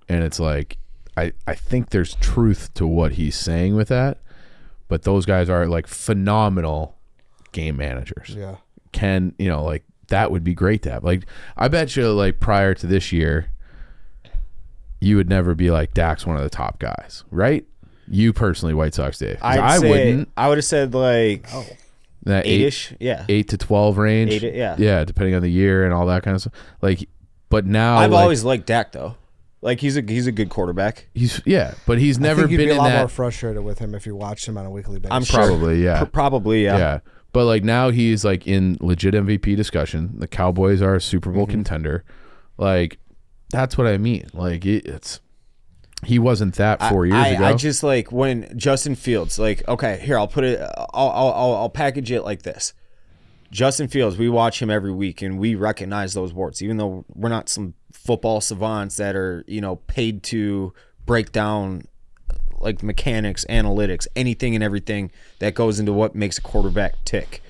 And it's like, I think there's truth to what he's saying with that, but those guys are like phenomenal game managers.
Yeah.
Like that would be great to have. Like, I bet you like prior to this year, you would never be like Dak's one of the top guys, right? You personally, White Sox Dave. I wouldn't.
I would have said like
that
8-ish. Yeah.
8 to 12 range.
8, yeah.
Yeah, depending on the year and all that kind of stuff. Like, but now
I've always liked Dak though. Like he's a good quarterback.
But he's never been
you'd be
in
a lot
that.
more frustrated with him if you watched him on a weekly basis.
I'm sure.
Probably, yeah.
Probably, yeah.
Yeah. But like now he's like in legit MVP discussion. The Cowboys are a Super Bowl contender. Like, that's what I mean. Like he wasn't that 4 years ago.
I just like when Justin Fields, like, okay, here, I'll put it, I'll package it like this. Justin Fields, we watch him every week and we recognize those warts, even though we're not some football savants that are, paid to break down like mechanics, analytics, anything and everything that goes into what makes a quarterback tick.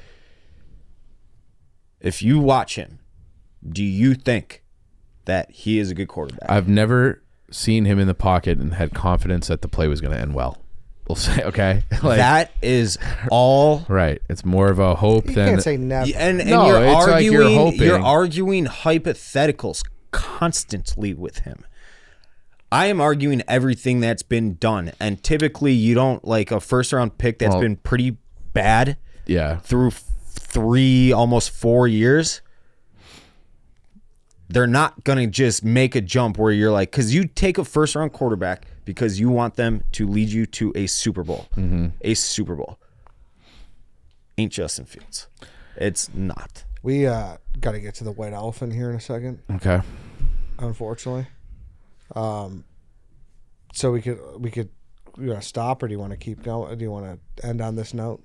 If you watch him, do you think that he is a good quarterback?
I've never seen him in the pocket and had confidence that the play was going to end well. We'll say, okay? Like,
that is all
right. It's more of a hope
You
than
can't say never.
And
No,
you're
it's like
arguing,
you're hoping.
you're arguing hypotheticals constantly with him. I am arguing everything that's been done, and typically you don't like a first round pick that's been pretty bad.
Yeah.
Through 3, almost 4 years. They're not gonna just make a jump where you're like, because you take a first round quarterback because you want them to lead you to a Super Bowl. A Super Bowl. Ain't Justin Fields. It's not.
We got to get to the white elephant here in a second.
Okay.
Unfortunately, so we could stop, or do you want to keep going? Do you want to end on this note?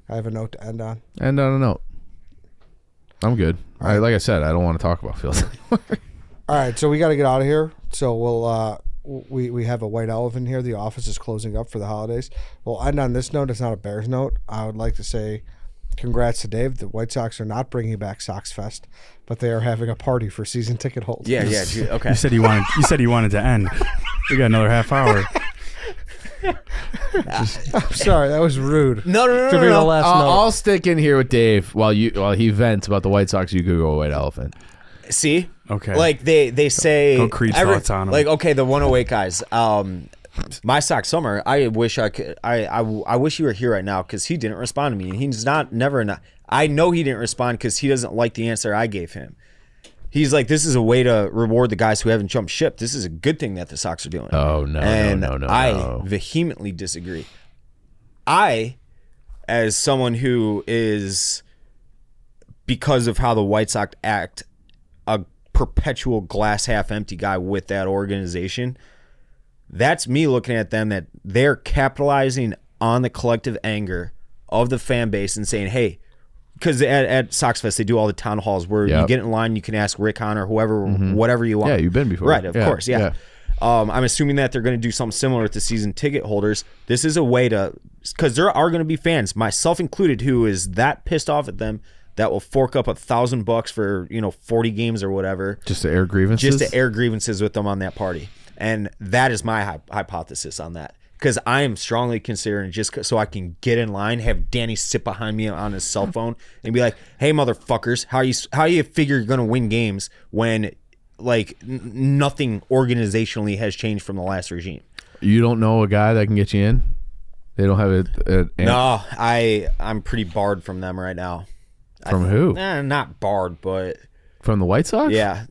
I have a note to end on.
End on a note. I'm good. Like I said, I don't want to talk about Fields anymore.
All right, so we got to get out of here. So we'll we have a white elephant here. The office is closing up for the holidays. We'll end on this note. It's not a Bears note. I would like to say congrats to Dave. The White Sox are not bringing back Sox Fest, but they are having a party for season ticket holders.
Yeah. Okay.
You said you wanted to end. We got another half hour.
I'm sorry, that was rude.
No.
To be the last note.
I'll stick in here with Dave while he vents about the White Sox. You could go white elephant.
See?
Okay.
Like they say
Go Creed's thoughts on 'em.
Like, okay, the 108 guys. My Sox Summer, I wish I could I wish you were here right now because he didn't respond to me. He's never I know he didn't respond because he doesn't like the answer I gave him. He's like, this is a way to reward the guys who haven't jumped ship. This is a good thing that the Sox are doing.
Oh, no, no.
I vehemently disagree. I, as someone who is, because of how the White Sox act, a perpetual glass half empty guy with that organization, that's me looking at them that they're capitalizing on the collective anger of the fan base and saying, hey, because at Sox Fest, they do all the town halls where you get in line, you can ask Rick Hahn or whoever, whatever you want.
Yeah, you've been before.
Right, of course, yeah. I'm assuming that they're going to do something similar with the season ticket holders. This is a way to, because there are going to be fans, myself included, who is that pissed off at them that will fork up $1,000 for 40 games or whatever.
Just to air grievances?
Just to air grievances with them on that party. And that is my hypothesis on that. Because I am strongly considering, just so I can get in line, have Danny sit behind me on his cell phone and be like, "Hey, motherfuckers, how you figure you're gonna win games when like nothing organizationally has changed from the last regime?"
You don't know a guy that can get you in? They don't have it.
No, I'm pretty barred from them right now.
From who?
Not barred, but
from the White Sox?
Yeah,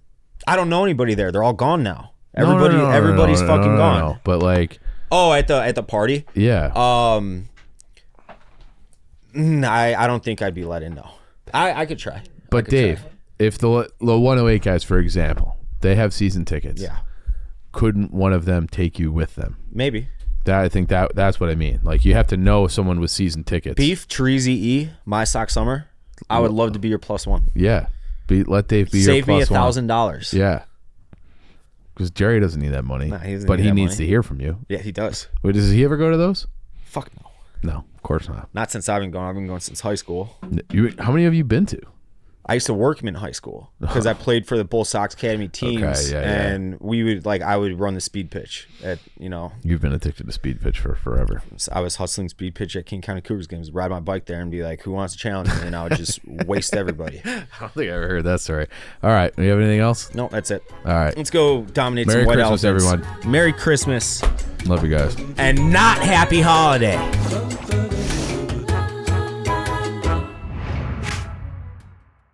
I don't know anybody there. They're all gone now. Everybody's fucking gone.
No. But like.
Oh, at the party?
Yeah.
I don't think I'd be let in, no. I could try.
But Dave, if the 108 guys, for example, they have season tickets.
Yeah.
Couldn't one of them take you with them?
Maybe.
I think that's what I mean. Like, you have to know someone with season tickets.
Beef, Terezi E, My Sox Summer. I would love to be your +1.
Yeah. Let Dave be
Save
your
me
plus one.
$1,000.
Yeah. Because Jerry doesn't need that money.
Nah, he doesn't
but
need
he
that
needs
money.
to hear from you.
Yeah, he does.
Wait, does he ever go to those?
Fuck no.
No, of course not.
Not since I've been going. I've been going since high school.
How many have you been to?
I used to work him in high school because I played for the Bull Sox Academy teams, and we would I would run the speed pitch at
You've been addicted to speed pitch for forever.
I was hustling speed pitch at King County Cougars games, ride my bike there and be like, "Who wants to challenge me?" And I would just waste everybody.
I don't think I ever heard that story. All right, do you have anything else?
No, that's it.
All right,
Let's go dominate
Merry
some white
Christmas,
elephants.
everyone.
Merry Christmas,
love you guys.
and not Happy Holiday.